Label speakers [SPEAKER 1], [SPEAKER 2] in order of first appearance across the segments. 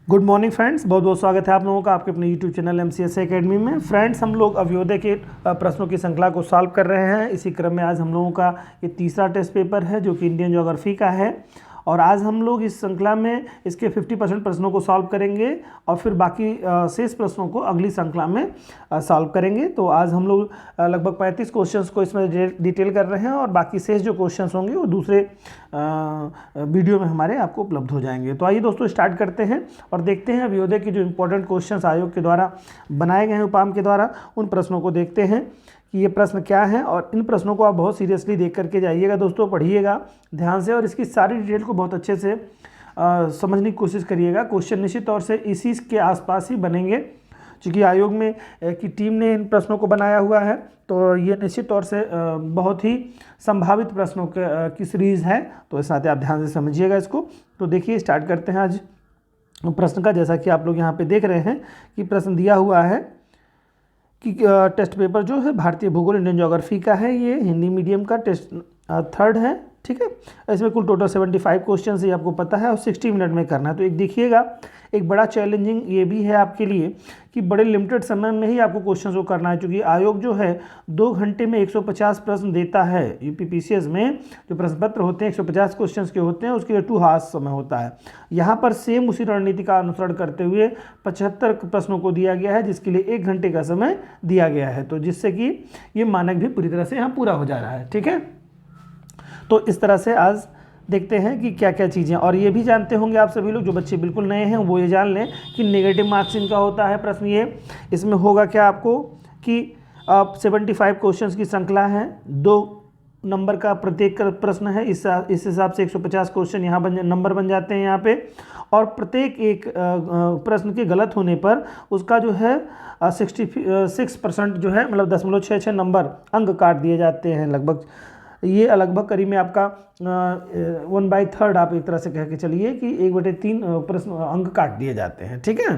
[SPEAKER 1] Good morning friends, बहुत बहुत स्वागत है आप लोगों का आपके अपने यूट्यूब चैनल MCSA एकेडमी में। फ्रेंड्स, हम लोग अभ्योदय के प्रश्नों की श्रृंखला को सॉल्व कर रहे हैं। इसी क्रम में आज हम लोगों का ये तीसरा टेस्ट पेपर है जो कि इंडियन ज्योग्राफी का है। और आज हम लोग इस श्रृंखला में इसके 50% प्रश्नों को सॉल्व करेंगे और फिर बाकी शेष प्रश्नों को अगली श्रृंखला में सॉल्व करेंगे। तो आज हम लोग लगभग 35 क्वेश्चंस को इसमें डिटेल कर रहे हैं और बाकी शेष जो क्वेश्चंस होंगे वो दूसरे वीडियो में हमारे आपको उपलब्ध हो जाएंगे। तो आइए दोस्तों स्टार्ट करते हैं और देखते हैं अभ्योदय की जो इंपॉर्टेंट क्वेश्चंस आयोग के द्वारा बनाए गए हैं, उपाम के द्वारा, उन प्रश्नों को देखते हैं कि ये प्रश्न क्या है। और इन प्रश्नों को आप बहुत सीरियसली देख करके जाइएगा दोस्तों, पढ़िएगा ध्यान से और इसकी सारी डिटेल को बहुत अच्छे से समझने की कोशिश करिएगा। क्वेश्चन निश्चित तौर से इसी के आसपास ही बनेंगे, क्योंकि आयोग में की टीम ने इन प्रश्नों को बनाया हुआ है। तो ये निश्चित तौर से बहुत ही संभावित प्रश्नों की सीरीज़ है, तो इस नाते आप ध्यान से समझिएगा इसको। तो देखिए स्टार्ट करते हैं आज प्रश्न का। जैसा कि आप लोग यहाँ पे देख रहे हैं कि प्रश्न दिया हुआ है कि टेस्ट पेपर जो है भारतीय भूगोल इंडियन ज्योग्राफी का है, ये हिंदी मीडियम का टेस्ट थर्ड है, ठीक है। इसमें कुल टोटल 75 क्वेश्चन ये आपको पता है और 60 मिनट में करना है। तो एक देखिएगा, एक बड़ा चैलेंजिंग ये भी है आपके लिए कि बड़े लिमिटेड समय में ही आपको क्वेश्चन को करना है, क्योंकि आयोग जो है 2 घंटे में 150 प्रश्न देता है। यूपीपीसीएस में जो प्रश्न पत्र होते हैं 150 क्वेश्चन के होते हैं, उसके लिए 2 हार्स समय होता है। यहाँ पर सेम उसी रणनीति का अनुसरण करते हुए 75 प्रश्नों को दिया गया है, जिसके लिए 1 घंटे का समय दिया गया है, तो जिससे कि ये मानक भी पूरी तरह से यहाँ पूरा हो जा रहा है, ठीक है। तो इस तरह से आज देखते हैं कि क्या क्या चीज़ें, और ये भी जानते होंगे आप सभी लोग, जो बच्चे बिल्कुल नए हैं वो ये जान लें कि नेगेटिव मार्क्स इनका होता है प्रश्न। ये इसमें होगा क्या आपको कि 75 क्वेश्चंस की श्रृंखला है, 2 नंबर का प्रत्येक प्रश्न है। इस हिसाब से 150 क्वेश्चन यहाँ नंबर बन जाते हैं यहाँ पे। और प्रत्येक एक प्रश्न के गलत होने पर उसका जो है 66% जो है, मतलब 0.66 नंबर अंक काट दिए जाते हैं लगभग। ये लगभग करीब में आपका 1/3 आप एक तरह से कह के चलिए कि 1/3 प्रश्न अंक काट दिए जाते हैं, ठीक है।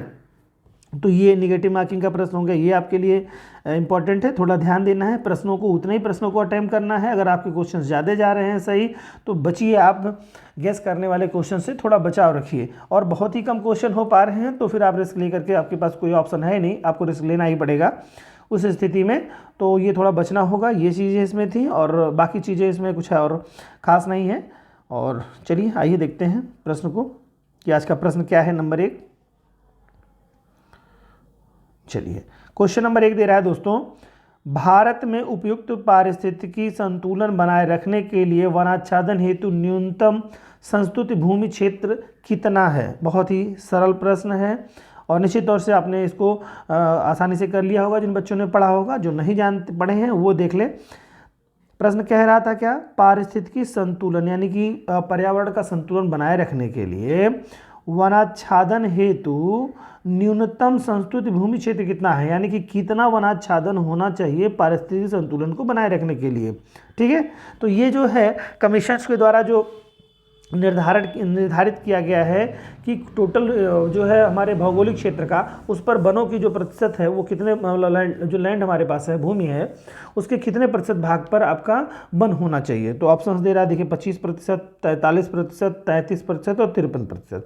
[SPEAKER 1] तो ये नेगेटिव मार्किंग का प्रश्न होंगे, ये आपके लिए इंपॉर्टेंट है, थोड़ा ध्यान देना है। प्रश्नों को उतने ही प्रश्नों को अटेम्प्ट करना है। अगर आपके क्वेश्चन ज़्यादा जा रहे हैं सही, तो बचिए, आप गेस करने वाले क्वेश्चन से थोड़ा बचाव रखिए। और बहुत ही कम क्वेश्चन हो पा रहे हैं तो फिर आप रिस्क लेकर के, आपके पास कोई ऑप्शन है नहीं, आपको रिस्क लेना ही पड़ेगा उस स्थिति में। तो ये थोड़ा बचना होगा, ये चीज़ें इसमें थी और बाकी चीज़ें इसमें कुछ है और ख़ास नहीं है। और चलिए आइए देखते हैं प्रश्न को कि आज का प्रश्न क्या है। नंबर 1, चलिए क्वेश्चन नंबर 1 दे रहा है दोस्तों, भारत में उपयुक्त पारिस्थितिकी संतुलन बनाए रखने के लिए वनाच्छादन हेतु न्यूनतम संस्तुत भूमि क्षेत्र कितना है। बहुत ही सरल प्रश्न है और निश्चित तौर से आपने इसको आसानी से कर लिया होगा जिन बच्चों ने पढ़ा होगा। जो नहीं जानते पढ़े हैं वो देख ले। प्रश्न कह रहा था क्या, पारिस्थितिकी संतुलन यानी कि पर्यावरण का संतुलन बनाए रखने के लिए वनाच्छादन हेतु न्यूनतम संस्तुत भूमि क्षेत्र कितना है, यानी कि कितना वनाच्छादन होना चाहिए पारिस्थितिकी संतुलन को बनाए रखने के लिए, ठीक है। तो ये जो है कमीशन के द्वारा जो निर्धारित किया गया है कि टोटल जो है हमारे भौगोलिक क्षेत्र का, उस पर वनों की जो प्रतिशत है वो कितने, जो लैंड हमारे पास है, भूमि है, उसके कितने प्रतिशत भाग पर आपका वन होना चाहिए। तो ऑप्शंस दे रहा है, देखिए 25%, 43%, 33% और 53%।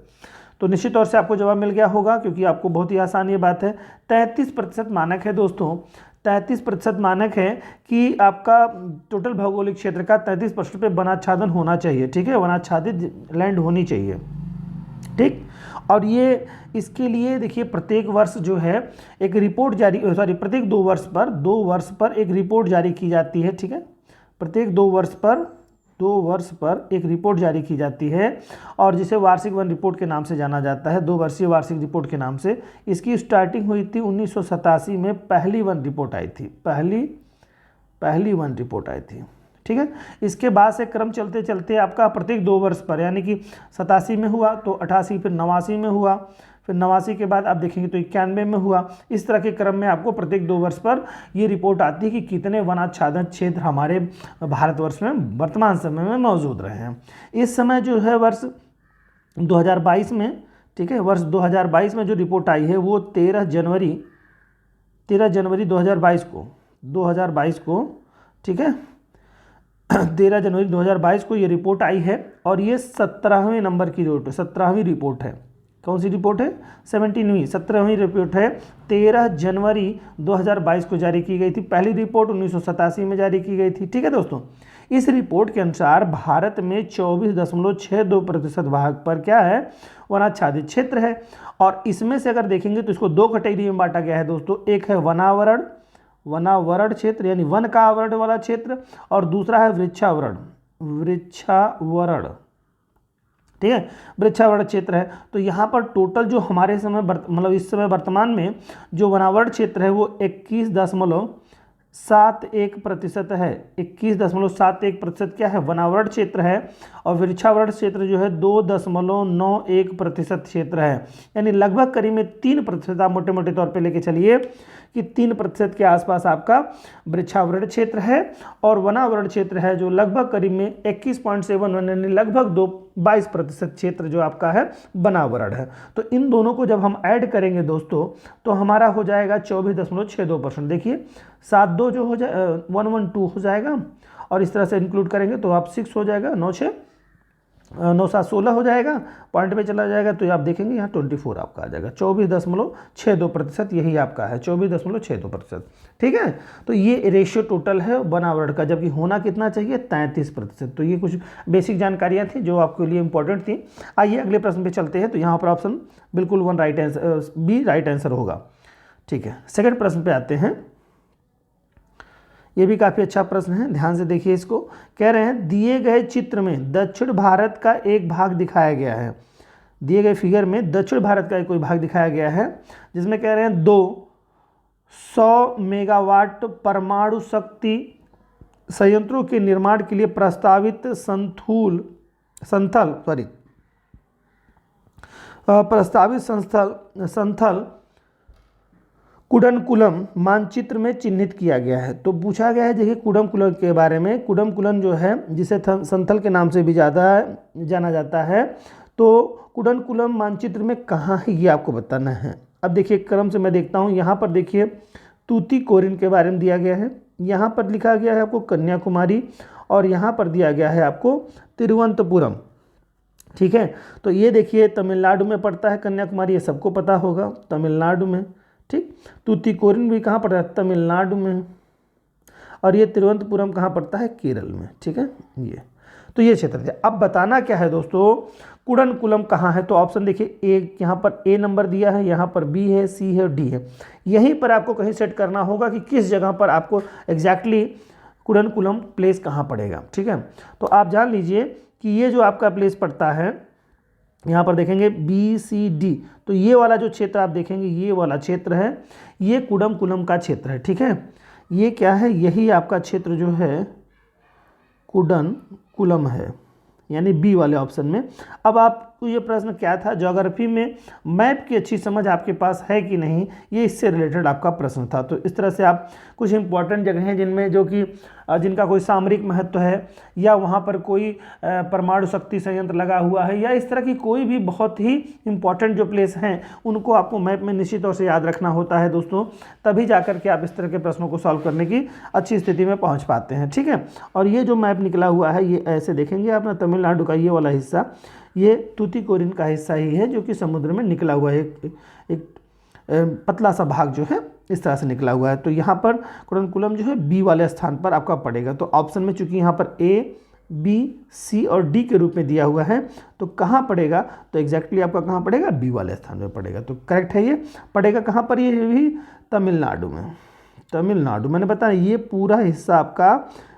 [SPEAKER 1] तो निश्चित तौर से आपको जवाब मिल गया होगा, क्योंकि आपको बहुत ही आसान ये बात है। 33% मानक है दोस्तों, 33% मानक है कि आपका टोटल भौगोलिक क्षेत्र का 33% पे वनाच्छादन होना चाहिए, ठीक है, वनाच्छादित लैंड होनी चाहिए, ठीक। और ये इसके लिए देखिए प्रत्येक वर्ष जो है एक रिपोर्ट प्रत्येक 2 वर्ष पर एक रिपोर्ट जारी की जाती है, ठीक है। प्रत्येक 2 वर्ष पर एक रिपोर्ट जारी की जाती है और जिसे वार्षिक वन रिपोर्ट के नाम से जाना जाता है, 2 वर्षीय वार्षिक रिपोर्ट के नाम से। इसकी स्टार्टिंग हुई थी 1987 में, पहली वन रिपोर्ट आई थी, पहली वन रिपोर्ट आई थी, ठीक है। इसके बाद से क्रम चलते चलते आपका प्रत्येक 2 वर्ष पर, यानी कि 87 में हुआ तो 88, फिर 89 में हुआ, फिर 89 के बाद आप देखेंगे तो 91 में हुआ। इस तरह के क्रम में आपको प्रत्येक 2 वर्ष पर ये रिपोर्ट आती है कि कितने वनाच्छादन क्षेत्र हमारे भारतवर्ष में वर्तमान समय में मौजूद रहे हैं। इस समय जो है वर्ष 2022 में, ठीक है, वर्ष 2022 में जो रिपोर्ट आई है वो 13 जनवरी 2022 को, ठीक है, 13 जनवरी 2022 को ये रिपोर्ट आई है और ये 17वें नंबर की 17वीं रिपोर्ट है, कौन सी रिपोर्ट है? 17वीं रिपोर्ट है, 13 जनवरी 2022 को जारी की गई थी। पहली रिपोर्ट 1987 में जारी की गई थी। ठीक है दोस्तों, इस रिपोर्ट के अनुसार भारत में 24.62% भाग पर क्या है? वनाच्छादित क्षेत्र है। और इसमें से अगर देखेंगे तो इसको दो कैटेगरी में बांटा गया है दोस्तों। एक है वनावरण क्षेत्र यानी वन का आवरण वाला क्षेत्र, और दूसरा है वृक्षावरण। ठीक है, वृक्षावरण क्षेत्र है। तो यहाँ पर टोटल जो हमारे समय मतलब इस समय वर्तमान में जो वनावरण क्षेत्र है वो 21.71% है। 21.71% क्या है? वनावरण क्षेत्र है। और वृक्षावरण क्षेत्र जो है 2.91% क्षेत्र है। यानी लगभग करीब में 3%, आप मोटे मोटे तौर पे लेके चलिए कि 3% के आसपास आपका वृक्षावरण क्षेत्र है, और वनावरण क्षेत्र है जो लगभग करीब में 21.71 यानी लगभग 22% क्षेत्र जो आपका है वनावरण है। तो इन दोनों को जब हम ऐड करेंगे दोस्तों तो हमारा हो जाएगा 24.62%। देखिए 72 जो हो जाए 112 हो जाएगा, और इस तरह से इंक्लूड करेंगे तो आप 6 हो जाएगा, 9 7 16 हो जाएगा, पॉइंट पे चला जाएगा तो आप देखेंगे यहाँ 24 आपका आ जाएगा। 24.62%, यही आपका है 24.62%। ठीक है, तो ये रेशियो टोटल है वनावरण का, जबकि होना कितना चाहिए? 33%। तो ये कुछ बेसिक जानकारियाँ थी जो आपके लिए इंपॉर्टेंट थी। आइए अगले प्रश्न पे चलते हैं। तो यहाँ पर ऑप्शन बिल्कुल बी राइट आंसर होगा। ठीक है, सेकंड प्रश्न पे आते हैं। ये भी काफ़ी अच्छा प्रश्न है, ध्यान से देखिए इसको। कह रहे हैं दिए गए चित्र में दक्षिण भारत का एक भाग दिखाया गया है। दिए गए फिगर में दक्षिण भारत का कोई भाग दिखाया गया है, जिसमें कह रहे हैं 200 मेगावाट परमाणु शक्ति संयंत्रों के निर्माण के लिए प्रस्तावित संथल कुडनकुलम मानचित्र में चिन्हित किया गया है। तो पूछा गया है देखिए कुडनकुलम के बारे में। कुडनकुलम जो है जिसे संथल के नाम से भी ज़्यादा जाना जाता है, तो कुडनकुलम मानचित्र में कहाँ है ये आपको बताना है। अब देखिए क्रम से मैं देखता हूँ। यहाँ पर देखिए तूतीकोरिन के बारे में दिया गया है, यहाँ पर लिखा गया है आपको कन्याकुमारी, और यहाँ पर दिया गया है आपको तिरुवनंतपुरम। ठीक है, तो ये देखिए तमिलनाडु में पड़ता है कन्याकुमारी, ये सबको पता होगा, तमिलनाडु में। ठीक, तूतीकोरिन भी कहाँ पड़ता है? तमिलनाडु में। और ये तिरुवनंतपुरम कहाँ पड़ता है? केरल में। ठीक है, ये तो ये क्षेत्र है। अब बताना क्या है दोस्तों, कुडनकुलम कहाँ है? तो ऑप्शन देखिए, ए यहाँ पर ए नंबर दिया है, यहाँ पर बी है, सी है, डी है। यहीं पर आपको कहीं सेट करना होगा कि किस जगह पर आपको एग्जैक्टली कुडनकुलम प्लेस कहाँ पड़ेगा। ठीक है, तो आप जान लीजिए कि ये जो आपका प्लेस पड़ता है, यहाँ पर देखेंगे बी सी डी, तो ये वाला जो क्षेत्र आप देखेंगे ये वाला क्षेत्र है, ये कुडनकुलम का क्षेत्र है। ठीक है, ये क्या है? यही आपका क्षेत्र जो है कुडनकुलम है, यानी बी वाले ऑप्शन में। अब आपको ये प्रश्न क्या था, ज्योग्राफी में मैप की अच्छी समझ आपके पास है कि नहीं, ये इससे रिलेटेड आपका प्रश्न था। तो इस तरह से आप कुछ इंपॉर्टेंट जगह हैं जिनमें जो कि जिनका कोई सामरिक महत्व है, या वहाँ पर कोई परमाणु शक्ति संयंत्र लगा हुआ है, या इस तरह की कोई भी बहुत ही इंपॉर्टेंट जो प्लेस हैं, उनको आपको मैप में निश्चित तौर से याद रखना होता है दोस्तों, तभी जाकर के आप इस तरह के प्रश्नों को सॉल्व करने की अच्छी स्थिति में पहुँच पाते हैं। ठीक है, और ये जो मैप निकला हुआ है ये ऐसे देखेंगे आप ना, तमिलनाडु का ये वाला हिस्सा ये तूतीकोरिन का हिस्सा ही है जो कि समुद्र में निकला हुआ है, एक पतला सा भाग जो है इस तरह से निकला हुआ है। तो यहाँ पर कुडनकुलम जो है बी वाले स्थान पर आपका पड़ेगा। तो ऑप्शन में चूंकि यहाँ पर ए बी सी और डी के रूप में दिया हुआ है, तो कहाँ पड़ेगा? तो एग्जैक्टली आपका कहाँ पड़ेगा? बी वाले स्थान में पड़ेगा। तो करेक्ट है, ये पड़ेगा कहाँ पर? ये भी तमिलनाडु में। तमिलनाडु मैंने बताया ये पूरा हिस्सा आपका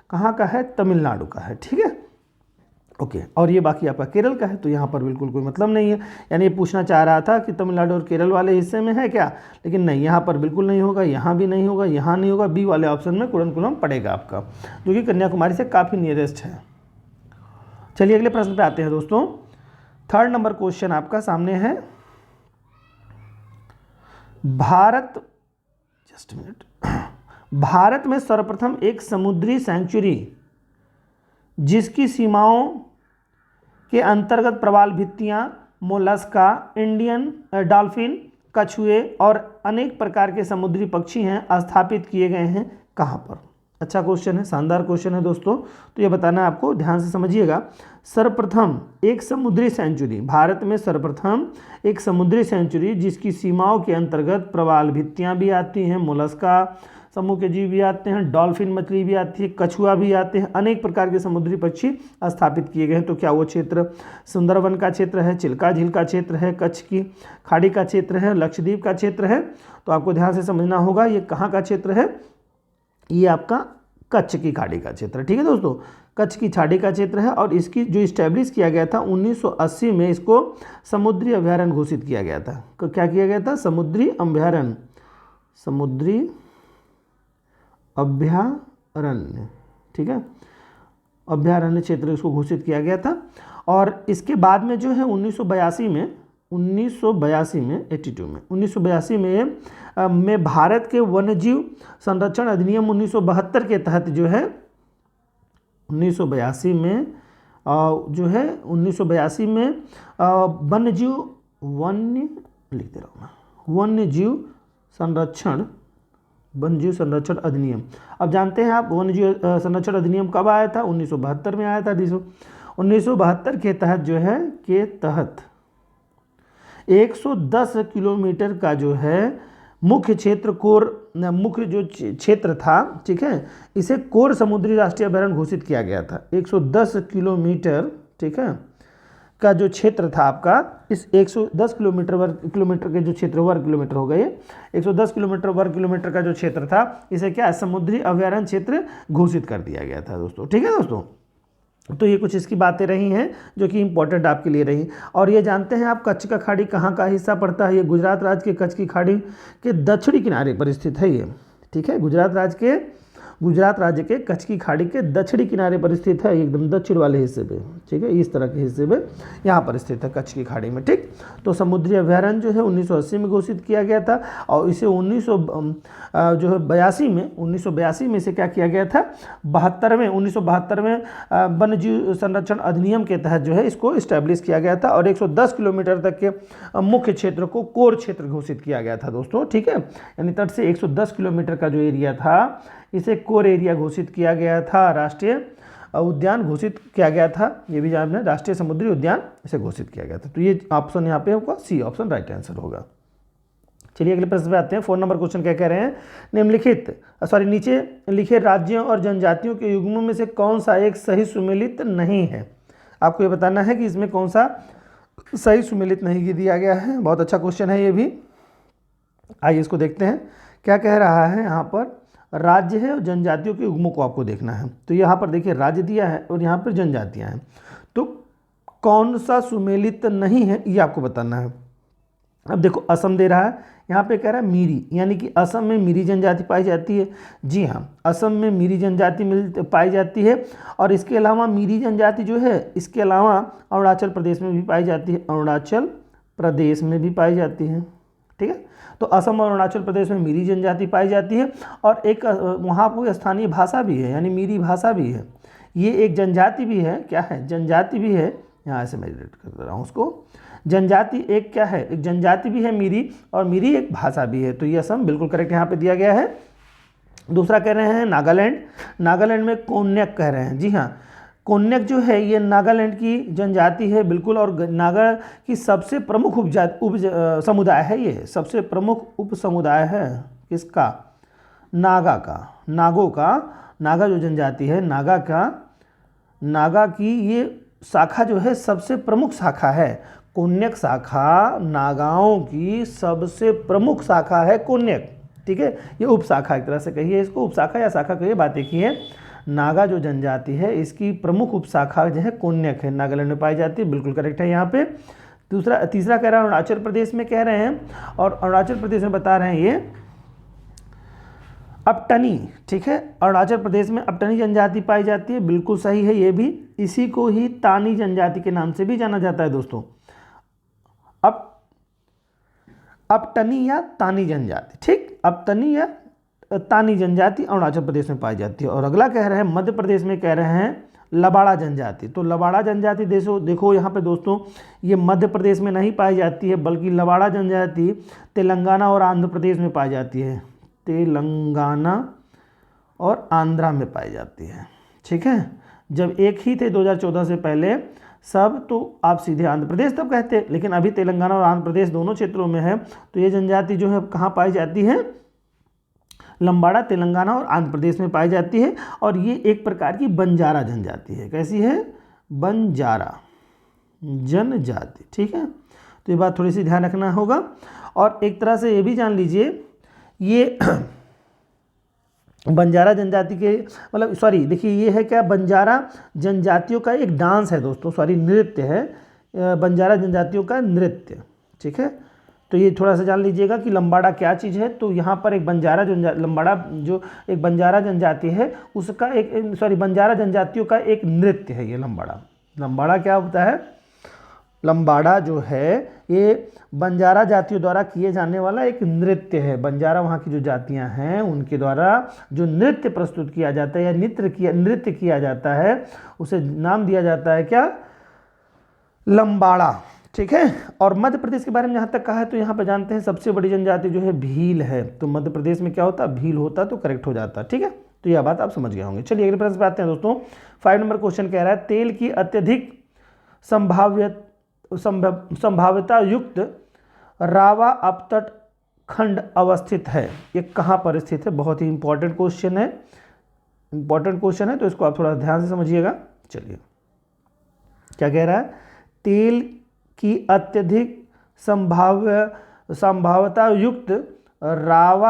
[SPEAKER 1] कहाँ का है? तमिलनाडु का है। ठीक है, ओके। और ये बाकी आपका केरल का है, तो यहाँ पर बिल्कुल कोई मतलब नहीं है। यानी ये पूछना चाह रहा था कि तमिलनाडु और केरल वाले हिस्से में है क्या, लेकिन नहीं, यहाँ पर बिल्कुल नहीं होगा, यहाँ भी नहीं होगा, यहाँ नहीं होगा। बी वाले ऑप्शन में कुडनकुलम पड़ेगा आपका, जो कि कन्याकुमारी से काफ़ी नियरेस्ट है। चलिए अगले प्रश्न पे आते हैं दोस्तों। थर्ड नंबर क्वेश्चन आपका सामने है। भारत में सर्वप्रथम एक समुद्री सेंचुरी जिसकी सीमाओं के अंतर्गत प्रवाल भित्तियां, मोलस्का, इंडियन डॉल्फिन, कछुए और अनेक प्रकार के समुद्री पक्षी हैं स्थापित किए गए हैं कहाँ पर? अच्छा क्वेश्चन है, शानदार क्वेश्चन है दोस्तों। तो ये बताना है आपको, ध्यान से समझिएगा। सर्वप्रथम एक समुद्री सेंचुरी, भारत में सर्वप्रथम एक समुद्री सेंचुरी जिसकी सीमाओं के अंतर्गत प्रवाल भित्तियाँ भी आती हैं, मोलस्का समूह के जीव भी आते हैं, डॉल्फिन मछली भी आती है, कछुआ भी आते हैं, अनेक प्रकार के समुद्री पक्षी स्थापित किए गए हैं। तो क्या वो क्षेत्र सुंदरवन का क्षेत्र है, चिल्का झील का क्षेत्र है, कच्छ की खाड़ी का क्षेत्र है, लक्षद्वीप का क्षेत्र है? तो आपको ध्यान से समझना होगा ये कहाँ का क्षेत्र है, ये आपका कच्छ की खाड़ी का क्षेत्र है। ठीक है दोस्तों, कच्छ की खाड़ी का क्षेत्र है। और इसकी जो इस्टेब्लिश किया गया था 1980 में, इसको समुद्री अभयारण्य घोषित किया गया था। क्या किया गया था? समुद्री अभयारण्य, समुद्री अभयारण्य, ठीक है, अभयारण्य क्षेत्र इसको घोषित किया गया था। और इसके बाद में जो है 1982 में भारत के वन्यजीव संरक्षण अधिनियम 1972 के तहत जो है 1982 में वन्यजीव संरक्षण अधिनियम। अब जानते हैं आप वन्यजीव संरक्षण अधिनियम कब आया था? 1972 में आया था। 1972 के तहत जो है 110 किलोमीटर का जो है मुख्य जो क्षेत्र था, ठीक है, इसे कोर समुद्री राष्ट्रीय अभयारण्य घोषित किया गया था। 110 किलोमीटर, ठीक है, का जो क्षेत्र था आपका, इस 110 किलोमीटर के जो क्षेत्र वर्ग किलोमीटर हो गए, 110 किलोमीटर वर्ग किलोमीटर का जो क्षेत्र था, इसे क्या समुद्री अभयारण्य क्षेत्र घोषित कर दिया गया था दोस्तों। ठीक है दोस्तों, तो ये कुछ इसकी बातें रही हैं जो कि इंपॉर्टेंट आपके लिए रही। और ये जानते हैं आप कच्छ का खाड़ी कहाँ का हिस्सा पड़ता है? ये गुजरात राज्य के कच्छ की खाड़ी के दक्षिणी किनारे पर स्थित है ये, ठीक है, गुजरात राज्य के कच्छ की खाड़ी के दक्षिणी किनारे पर स्थित है, एकदम दक्षिण वाले हिस्से पे, ठीक है, इस तरह के हिस्से पे यहाँ पर स्थित है कच्छ की खाड़ी में। ठीक, तो समुद्री अभयारण्य जो है 1980 में घोषित किया गया था। और इसे 1982 में इसे क्या किया गया था? 1972 में वन्यजीव संरक्षण अधिनियम के तहत जो है इसको इस्टेब्लिश किया गया था। और 110 किलोमीटर तक के मुख्य क्षेत्र को कोर क्षेत्र घोषित किया गया था दोस्तों। ठीक है, यानी तट से 110 किलोमीटर का जो एरिया था इसे कोर एरिया घोषित किया गया था, राष्ट्रीय उद्यान घोषित किया गया था। ये भी जानना है, राष्ट्रीय समुद्री उद्यान इसे घोषित किया गया था। तो ये ऑप्शन यहाँ पे होगा सी ऑप्शन राइट आंसर होगा। चलिए अगले प्रश्न पे आते हैं। 4 नंबर क्वेश्चन क्या कह रहे हैं? नीचे लिखे राज्यों और जनजातियों के युग्मों में से कौन सा एक सही सुमेलित नहीं है? आपको ये बताना है कि इसमें कौन सा सही सुमेलित नहीं दिया गया है। बहुत अच्छा क्वेश्चन है ये भी। आइए इसको देखते हैं क्या कह रहा है। यहाँ पर राज्य है और जनजातियों के युग्मों को आपको देखना है। तो यहाँ पर देखिए राज्य दिया है और यहाँ पर जनजातियाँ हैं, तो कौन सा सुमेलित नहीं है ये आपको बताना है। अब देखो असम दे रहा है, यहाँ पे कह रहा है मीरी, यानी कि असम में मीरी जनजाति पाई जाती है। जी हाँ, असम में मीरी जनजाति पाई जाती है। और इसके अलावा मीरी जनजाति जो है इसके अलावा अरुणाचल प्रदेश में भी पाई जाती है, अरुणाचल प्रदेश में भी पाई जाती है। ठीक है, तो असम और अरुणाचल प्रदेश में मीरी जनजाति पाई जाती है। और एक वहाँ पर स्थानीय भाषा भी है, यानी मीरी भाषा भी है। ये एक जनजाति भी है, क्या है? जनजाति भी है। यहाँ से मैं एडिट कर रहा हूँ उसको। जनजाति एक क्या है? एक जनजाति भी है मीरी, और मीरी एक भाषा भी है। तो ये असम बिल्कुल करेक्ट यहाँ पे दिया गया है। दूसरा कह रहे हैं नागालैंड, नागालैंड में कोन्याक कह रहे हैं। जी हाँ, कोन्याक जो है ये नागालैंड की जनजाति है बिल्कुल। और नागा की सबसे प्रमुख उप समुदाय है, ये सबसे प्रमुख उप समुदाय है किसका? नागा का, नागों का। नागा जो जनजाति है नागा की ये शाखा जो है सबसे प्रमुख शाखा है। कोन्याक शाखा नागाओं की सबसे प्रमुख शाखा है कोन्याक। ठीक है, ये उप शाखा एक तरह से कहिए इसको, उप शाखा या शाखा कहिए, बात एक ही है। नागा जो जनजाति है इसकी प्रमुख उपशाखा जो है कोन्याक है, नागालैंड में पाई जाती है। बिल्कुल करेक्ट है यहाँ पे। तीसरा कह रहा है अरुणाचल प्रदेश में कह रहे हैं, और अरुणाचल प्रदेश में बता रहे हैं ये अपटनी। ठीक है, अरुणाचल प्रदेश में अपटनी जनजाति पाई जाती है। बिल्कुल सही है ये भी। इसी को ही तानी जनजाति के नाम से भी जाना जाता है दोस्तों। अपटनी या तानी जनजाति। ठीक, अपटनी या तानी जनजाति अरुणाचल प्रदेश में पाई जाती है। और अगला कह रहे हैं मध्य प्रदेश में कह रहे हैं लबाड़ा जनजाति। तो लबाड़ा जनजाति देखो यहाँ पे दोस्तों, ये मध्य प्रदेश में नहीं पाई जाती है, बल्कि लबाड़ा जनजाति तेलंगाना और आंध्र प्रदेश में पाई जाती है। तेलंगाना और आंध्रा में पाई जाती है। ठीक है, जब एक ही थे 2014 से पहले सब, तो आप सीधे आंध्र प्रदेश तब कहते, लेकिन अभी तेलंगाना और आंध्र प्रदेश दोनों क्षेत्रों में है। तो ये जनजाति जो है कहाँ पाई जाती है? लंबाड़ा तेलंगाना और आंध्र प्रदेश में पाई जाती है। और ये एक प्रकार की बंजारा जनजाति है। कैसी है? बंजारा जनजाति। ठीक है, तो ये बात थोड़ी सी ध्यान रखना होगा। और एक तरह से ये भी जान लीजिए, ये बंजारा जनजाति के मतलब सॉरी देखिए, ये है क्या? बंजारा जनजातियों का एक डांस है दोस्तों, सॉरी नृत्य है, बंजारा जनजातियों का नृत्य। ठीक है, तो ये थोड़ा सा जान लीजिएगा कि लंबाड़ा क्या चीज़ है। तो यहाँ पर एक बंजारा लंबाड़ा जो एक बंजारा जनजाति है उसका एक सॉरी बंजारा जनजातियों का एक नृत्य है ये लंबाड़ा। लंबाड़ा क्या होता है? लंबाड़ा जो है ये बंजारा जातियों द्वारा किए जाने वाला एक नृत्य है। बंजारा वहाँ की जो जातियाँ हैं उनके द्वारा जो नृत्य प्रस्तुत किया जाता है या नृत्य किया जाता है, उसे नाम दिया जाता है क्या? लंबाड़ा। ठीक है, और मध्य प्रदेश के बारे में जहाँ तक कहा है तो यहाँ पर जानते हैं सबसे बड़ी जनजाति जो है भील है। तो मध्य प्रदेश में क्या होता? भील होता, तो करेक्ट हो जाता। ठीक है, तो यह बात आप समझ गए होंगे। चलिए अगले प्रश्न पे आते हैं दोस्तों। 5 नंबर क्वेश्चन कह रहा है तेल की अत्यधिक संभाव्यता युक्त रावा अपतट खंड अवस्थित है। ये कहाँ पर स्थित है? बहुत ही इंपॉर्टेंट क्वेश्चन है, तो इसको आप थोड़ा ध्यान से समझिएगा। चलिए क्या कह रहा है? तेल की अत्यधिक संभाव्यता युक्त रावा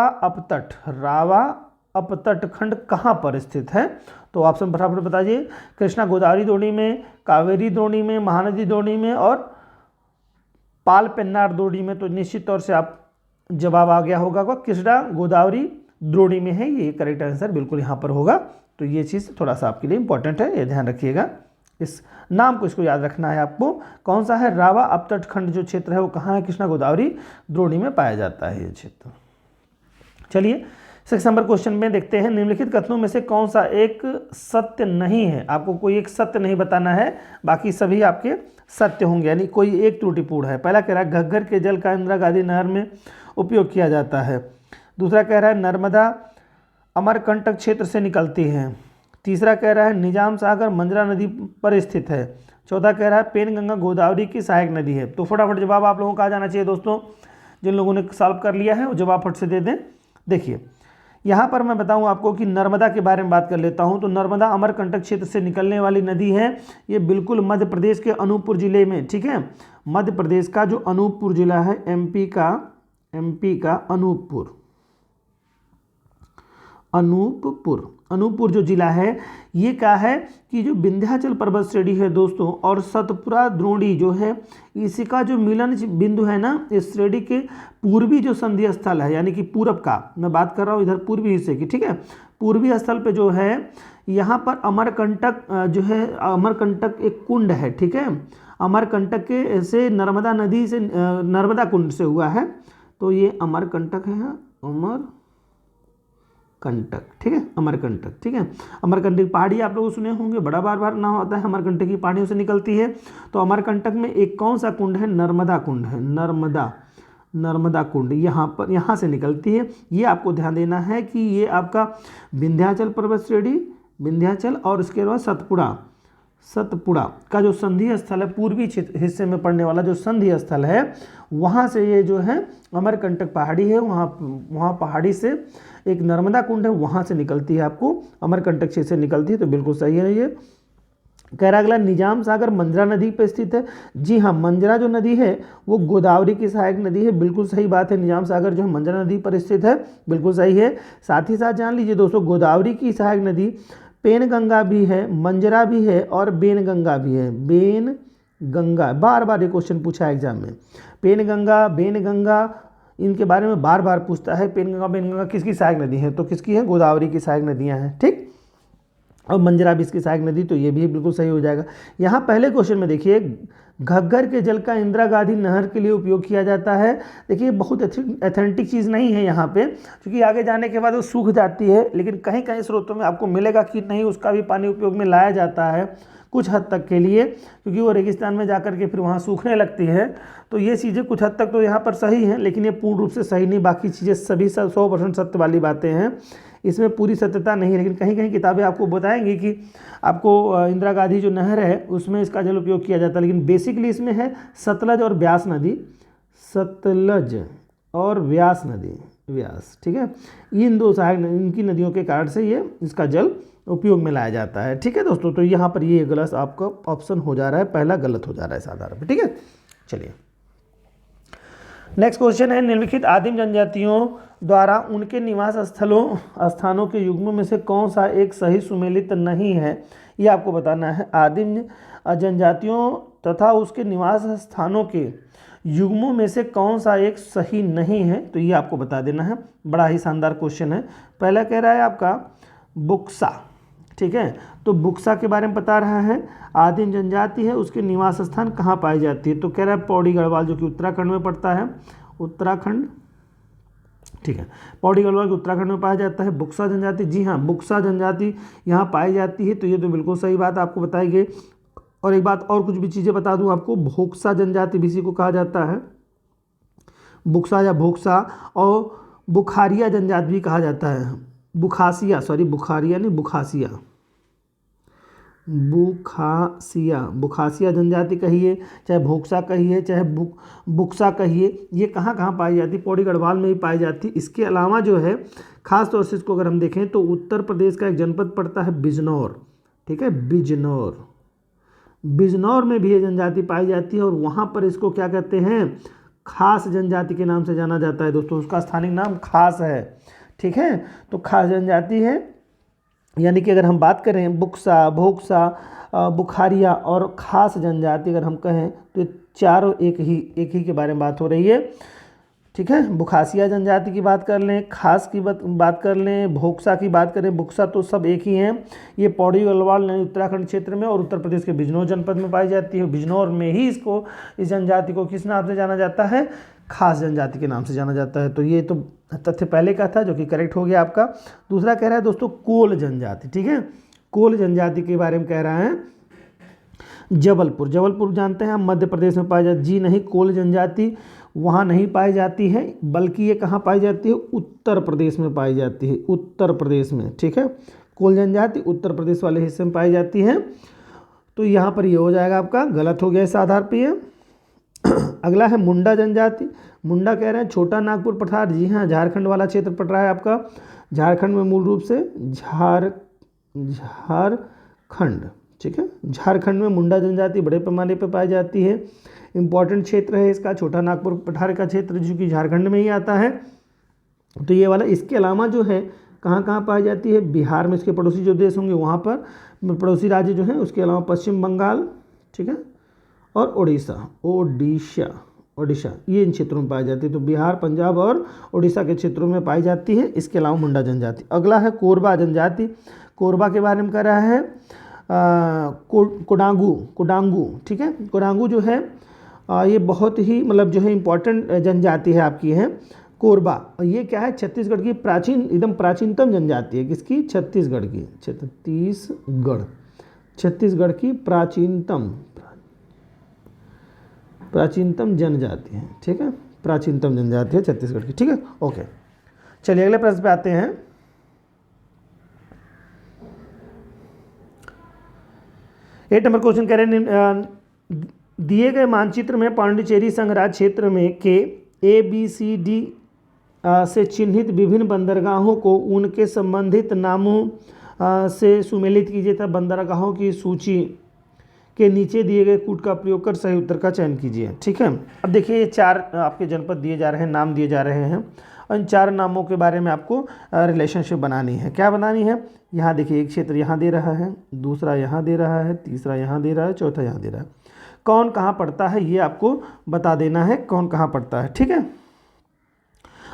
[SPEAKER 1] अपतट खंड कहाँ पर स्थित है? तो ऑप्शन फटाफट बताइए। कृष्णा गोदावरी द्रोणी में, कावेरी द्रोणी में, महानदी द्रोणी में और पाल पेन्नार द्रोणी में। तो निश्चित तौर से आप जवाब आ गया होगा कृष्णा गोदावरी द्रोणी में है, ये करेक्ट आंसर बिल्कुल यहाँ पर होगा। तो ये चीज़ थोड़ा सा आपके लिए इंपॉर्टेंट है, ये ध्यान रखिएगा। इस नाम को इसको याद रखना है आपको। कौन सा है? रावा अपतट खंड जो क्षेत्र है वो कहाँ है? कृष्णा गोदावरी द्रोणी में पाया जाता है ये क्षेत्र। चलिए 6 नंबर क्वेश्चन में देखते हैं, निम्नलिखित कथनों में से कौन सा एक सत्य नहीं है? आपको कोई एक सत्य नहीं बताना है, बाकी सभी आपके सत्य होंगे, यानी कोई एक त्रुटिपूर्ण है। पहला कह रहा है घग्गर के जल का इंदिरा गांधी नहर में उपयोग किया जाता है। दूसरा कह रहा है नर्मदा अमरकंटक क्षेत्र से निकलती है। तीसरा कह रहा है निजाम सागर मंजरा नदी पर स्थित है। चौथा कह रहा है पेनगंगा गोदावरी की सहायक नदी है। तो फटाफट जवाब आप लोगों का आ जाना चाहिए दोस्तों। जिन लोगों ने सॉल्व कर लिया है वो जवाब फट से दे दें। देखिए यहाँ पर मैं बताऊँ आपको कि नर्मदा के बारे में बात कर लेता हूँ। तो नर्मदा अमरकंटक क्षेत्र से निकलने वाली नदी है। ये बिल्कुल मध्य प्रदेश के अनूपपुर जिले में, ठीक है, मध्य प्रदेश का जो अनूपपुर जिला है, एमपी का अनूपपुर जो जिला है, ये क्या है कि जो विंध्याचल पर्वत श्रेणी है दोस्तों और सतपुरा द्रोणी जो है, इसका जो मिलन बिंदु है ना, इस श्रेणी के पूर्वी जो संधि स्थल है, यानी कि पूरब का मैं बात कर रहा हूँ, इधर पूर्वी हिस्से की, ठीक है, पूर्वी स्थल पे जो है यहाँ पर अमरकंटक जो है, अमरकंटक एक कुंड है, ठीक है, अमरकंटक के से नर्मदा नदी से नर्मदा कुंड से हुआ है। तो ये अमरकंटक है, अमरकंटक, ठीक है, अमरकंटक, ठीक है। अमरकंटक पहाड़ी आप लोग सुने होंगे, बड़ा बार नाम होता है, अमरकंटक की पहाड़ियों से निकलती है। तो अमरकंटक में एक कौन सा कुंड है? नर्मदा कुंड है, नर्मदा कुंड यहाँ से निकलती है। ये आपको ध्यान देना है कि ये आपका विंध्याचल पर्वत श्रेणी, विंध्याचल और उसके बाद सतपुड़ा का जो संधि स्थल है, पूर्वी हिस्से में पड़ने वाला जो संधि स्थल है, वहाँ से ये जो है अमरकंटक पहाड़ी है, वहाँ पहाड़ी से एक नर्मदा कुंड है, वहाँ से निकलती है, आपको अमरकंटक क्षेत्र से निकलती है। तो बिल्कुल सही है ये। कह रहा अगला, निजाम सागर मंजरा नदी पर स्थित है। जी हाँ, मंजरा जो नदी है वो गोदावरी की सहायक नदी है, बिल्कुल सही बात है। निजाम सागर जो है मंजरा नदी पर स्थित है, बिल्कुल सही है। साथ ही साथ जान लीजिए दोस्तों, गोदावरी की सहायक नदी पेनगंगा भी है, मंजरा भी है और बेनगंगा भी है। बेनगंगा बार ये क्वेश्चन पूछा है एग्जाम में, बेनगंगा इनके बारे में बार पूछता है। बेनगंगा किसकी सहायक नदी है? तो किसकी है? गोदावरी की सहायक नदियां हैं, ठीक। और मंजरा भी इसकी सहायक नदी, तो ये भी बिल्कुल सही हो जाएगा। यहाँ पहले क्वेश्चन में देखिए, घग्गर के जल का इंदिरा गांधी नहर के लिए उपयोग किया जाता है। देखिए बहुत एथेंटिक चीज़ नहीं है यहाँ पे, क्योंकि आगे जाने के बाद वो सूख जाती है, लेकिन कहीं कहीं स्रोतों में आपको मिलेगा कि नहीं, उसका भी पानी उपयोग में लाया जाता है कुछ हद तक के लिए, क्योंकि वो रेगिस्तान में जाकर के फिर वहाँ सूखने लगती है। तो ये चीज़ें कुछ हद तक तो यहाँ पर सही हैं, लेकिन ये पूर्ण रूप से सही नहीं। बाकी चीज़ें सभी 100% सत्य वाली बातें हैं। इसमें पूरी सत्यता नहीं है, लेकिन कहीं कहीं किताबें आपको बताएंगी कि आपको इंदिरा गांधी जो नहर है उसमें इसका जल उपयोग किया जाता है, लेकिन बेसिकली इसमें है सतलज और ब्यास नदी, सतलज और व्यास नदी, व्यास, ठीक है। इन दो सहायक इनकी नदियों के कारण से ये इसका जल उपयोग में लाया जाता है, ठीक है दोस्तों। तो यहाँ पर ये गलत आपका ऑप्शन हो जा रहा है, पहला गलत हो जा रहा है इस आधार पर, ठीक है। चलिए नेक्स्ट क्वेश्चन है, निम्नलिखित आदिम जनजातियों द्वारा उनके निवास स्थानों के युग्मों में से कौन सा एक सही सुमेलित नहीं है, ये आपको बताना है। आदिम जनजातियों तथा उसके निवास स्थानों के युग्मों में से कौन सा एक सही नहीं है, तो ये आपको बता देना है। बड़ा ही शानदार क्वेश्चन है। पहला कह रहा है आपका बुक्सा, ठीक है। तो बुक्सा के बारे में बता रहा है, आदिम जनजाति है, उसके निवास स्थान कहाँ पाई जाती है, तो कह रहा है पौड़ी गढ़वाल, जो कि उत्तराखंड में पड़ता है, उत्तराखंड, ठीक है। पौड़ी गढ़वाल उत्तराखंड में पाया जाता है। बुक्सा जनजाति, जी हाँ, बुक्सा जनजाति यहाँ पाई जाती है, तो ये तो बिल्कुल सही बात आपको बताई गई। और एक बात और कुछ भी चीज़ें बता दूं आपको, भोक्सा जनजाति भी इसी को कहा जाता है, बुक्सा या भोक्सा, और बुखारिया जनजाति भी कहा जाता है, बुखासिया, सॉरी बुखारिया नहीं, बुखासिया, बुखासिया, बुखासिया जनजाति कहिए, चाहे भोक्सा कहिए, चाहे बुक्सा कहिए, ये कहाँ कहाँ पाई जाती, पौड़ी गढ़वाल में ही पाई जाती। इसके अलावा जो है खास तौर से इसको अगर हम देखें तो उत्तर प्रदेश का एक जनपद पड़ता है बिजनौर, ठीक है, बिजनौर, बिजनौर में भी ये जनजाति पाई जाती है, और वहाँ पर इसको क्या कहते हैं, खास जनजाति के नाम से जाना जाता है दोस्तों। उसका स्थानिक नाम खास है, ठीक है। तो खास जनजाति है, यानी कि अगर हम बात करें बुक्सा, भोक्सा, बुखारिया और खास जनजाति अगर हम कहें तो ये चारों एक ही के बारे में बात हो रही है, ठीक है। बुखासिया जनजाति की बात कर लें, खास की बात कर लें, भोक्सा की बात करें, बुक्सा, तो सब एक ही हैं। ये पौड़ी गढ़वाल उत्तराखंड क्षेत्र में और उत्तर प्रदेश के बिजनौर जनपद में पाई जाती है। बिजनौर में ही इस जनजाति को किस नाम से जाना जाता है, खास जनजाति के नाम से जाना जाता है। तो ये तो तथ्य पहले का था, जो कि करेक्ट हो गया आपका। दूसरा कह रहा है दोस्तों कोल जनजाति, ठीक है। कोल जनजाति के बारे में कह रहा है जबलपुर, जबलपुर जानते हैं हम मध्य प्रदेश में पाई जाती, जी नहीं, कोल जनजाति वहाँ नहीं पाई जाती है, बल्कि ये कहाँ पाई जाती है, उत्तर प्रदेश में पाई जाती है, उत्तर प्रदेश में, ठीक है। कोल जनजाति उत्तर प्रदेश वाले हिस्से में पाई जाती है। तो यहाँ पर ये हो जाएगा आपका, गलत हो गया इस आधार पर ये। अगला है मुंडा जनजाति। मुंडा कह रहे हैं छोटा नागपुर पठार, जी हाँ, झारखंड वाला क्षेत्र पड़ रहा है आपका। झारखंड में मूल रूप से झारखंड, ठीक है, झारखंड में मुंडा जनजाति बड़े पैमाने पर पाई जाती है। इंपॉर्टेंट क्षेत्र है इसका छोटा नागपुर पठार का क्षेत्र, जो कि झारखंड में ही आता है। तो ये वाला, इसके अलावा जो है कहाँ कहाँ पाई जाती है, बिहार में इसके पड़ोसी जो देश होंगे वहाँ पर, पड़ोसी राज्य जो हैं, उसके अलावा पश्चिम बंगाल, ठीक है, और ओडिशा, ये इन क्षेत्रों में पाई जाती है। तो बिहार, पंजाब और ओडिशा के क्षेत्रों में पाई जाती है। इसके अलावा मुंडा जनजाति। अगला है कोरबा जनजाति। कोरबा के बारे में कह रहा है कोडांगू, ठीक है। कोडांगू जो है ये बहुत ही मतलब जो है इम्पॉर्टेंट जनजाति है आपकी है कोरबा। और ये क्या है, छत्तीसगढ़ की एकदम प्राचीनतम जनजाति है। किसकी, छत्तीसगढ़ की, छत्तीसगढ़ की प्राचीनतम जनजाति है, ठीक है, प्राचीनतम जनजाति है छत्तीसगढ़ की, ठीक है। ओके, चलिए अगले प्रश्न पे आते हैं। एट नंबर क्वेश्चन कह रहे हैं, दिए गए मानचित्र में पांडिचेरी संघराज क्षेत्र में के ABCD से चिन्हित विभिन्न बंदरगाहों को उनके संबंधित नामों से सुमेलित कीजिए तथा बंदरगाहों की सूची के नीचे दिए गए कूट का प्रयोग कर सही उत्तर का चयन कीजिए, ठीक है। अब देखिए ये चार आपके जनपद दिए जा रहे हैं, नाम दिए जा रहे हैं, और इन चार नामों के बारे में आपको रिलेशनशिप बनानी है। क्या बनानी है, यहाँ देखिए एक क्षेत्र यहाँ दे रहा है, दूसरा यहाँ दे रहा है, तीसरा यहाँ दे रहा है, चौथा यहाँ दे रहा है। कौन कहाँ पड़ता है ये आपको बता देना है, कौन कहाँ पड़ता है, ठीक है।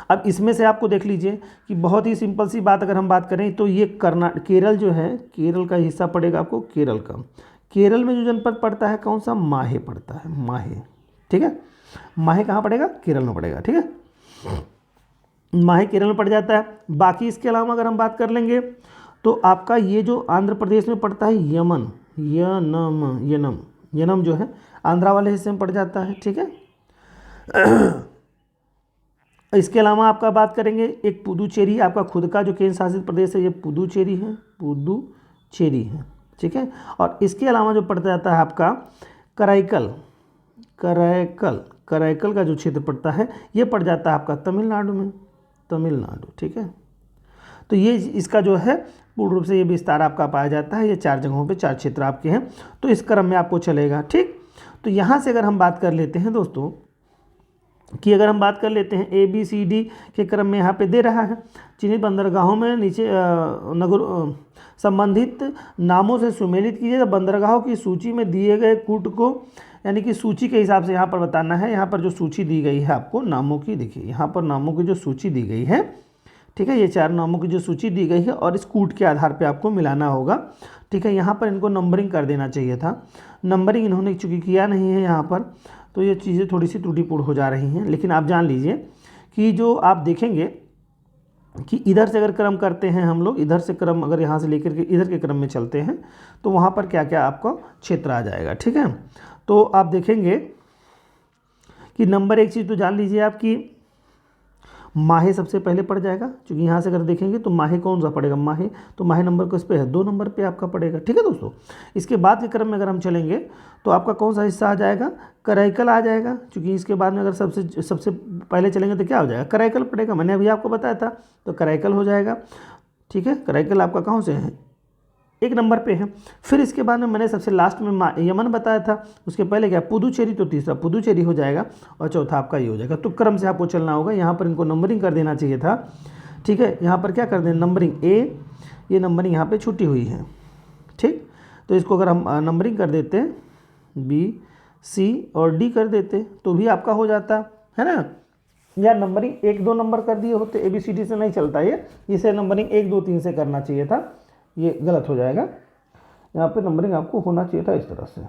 [SPEAKER 1] अब इसमें से आपको देख लीजिए कि बहुत ही सिंपल सी बात अगर हम बात करें तो ये केरल जो है, केरल का हिस्सा पड़ेगा आपको, केरल का। केरल में जो जनपद पड़ता है कौन सा, माहे पड़ता है, माहे, ठीक है। माहे कहाँ पड़ेगा, केरल में पड़ेगा, ठीक है, माहे केरल में पड़ जाता है। बाकी इसके अलावा अगर हम बात कर लेंगे तो आपका ये जो आंध्र प्रदेश में पड़ता है यनम जो है आंध्रा वाले हिस्से में पड़ जाता है, ठीक है। इसके अलावा आपका बात करेंगे एक पुदुचेरी, आपका खुद का जो केंद्र शासित प्रदेश है ये पुदुचेरी है, पुदुचेरी है, ठीक है। और इसके अलावा जो पड़ता जाता है आपका कराईकल, कराईकल का जो क्षेत्र पड़ता है ये पड़ जाता है आपका तमिलनाडु में, तमिलनाडु, ठीक है। तो ये इसका जो है पूर्ण रूप से ये विस्तार आपका पाया जाता है। ये 4 जगहों पे 4 क्षेत्र आपके हैं, तो इस क्रम में आपको चलेगा, ठीक। तो यहाँ से अगर हम बात कर लेते हैं दोस्तों कि अगर हम बात कर लेते हैं ABCD के क्रम में यहाँ पे दे रहा है, चिन्हित बंदरगाहों में नीचे नगर संबंधित नामों से सुमेलित कीजिए। तो बंदरगाहों की सूची में दिए गए कूट को, यानी कि सूची के हिसाब से यहाँ पर बताना है। यहाँ पर जो सूची दी गई है आपको नामों की, देखिए यहाँ पर नामों की जो सूची दी गई है, ठीक है, ये 4 नामों की जो सूची दी गई है और इस कूट के आधार पे आपको मिलाना होगा, ठीक है। यहाँ पर इनको नंबरिंग कर देना चाहिए था, नंबरिंग इन्होंने चूँकि किया नहीं है यहाँ पर, तो ये चीज़ें थोड़ी सी त्रुटिपूर्ण हो जा रही हैं। लेकिन आप जान लीजिए कि जो आप देखेंगे कि इधर से अगर क्रम करते हैं हम लोग, इधर से क्रम अगर यहाँ से लेकर के इधर के क्रम में चलते हैं तो वहाँ पर क्या क्या आपका क्षेत्र आ जाएगा, ठीक है। तो आप देखेंगे कि नंबर एक चीज़ तो जान लीजिए आपकी माहे सबसे पहले पड़ जाएगा, क्योंकि यहाँ से अगर देखेंगे तो माहे कौन सा पड़ेगा, माहे, तो माहे नंबर किस पे है, 2 नंबर पे आपका पड़ेगा, ठीक है दोस्तों। इसके बाद के क्रम में अगर हम चलेंगे तो आपका कौन सा हिस्सा आ जाएगा, कराईकल आ जाएगा, क्योंकि इसके बाद में अगर सबसे पहले चलेंगे तो क्या हो जाएगा, कराईकल पड़ेगा, मैंने अभी आपको बताया था, तो कराईकल हो जाएगा, ठीक है। कराईकल आपका कहाँ से है, 1 नंबर पे है। फिर इसके बाद में मैंने सबसे लास्ट में यमन बताया था, उसके पहले क्या पुदुचेरी, तो तीसरा पुदुचेरी हो जाएगा और चौथा आपका ये हो जाएगा। तो क्रम से आपको चलना होगा, यहाँ पर इनको नंबरिंग कर देना चाहिए था, ठीक है। यहाँ पर क्या कर दें, नंबरिंग A, ये नंबरिंग यहाँ पे छुट्टी हुई है, ठीक। तो इसको अगर हम नंबरिंग कर देते B, C और D कर देते तो भी आपका हो जाता है ना। या नंबरिंग 1-2 नंबर कर दिए होते, ABCD से नहीं चलता ये, इसे नंबरिंग 1, 2, 3 से करना चाहिए था, ये गलत हो जाएगा। यहाँ पे नंबरिंग आपको होना चाहिए था इस तरह से,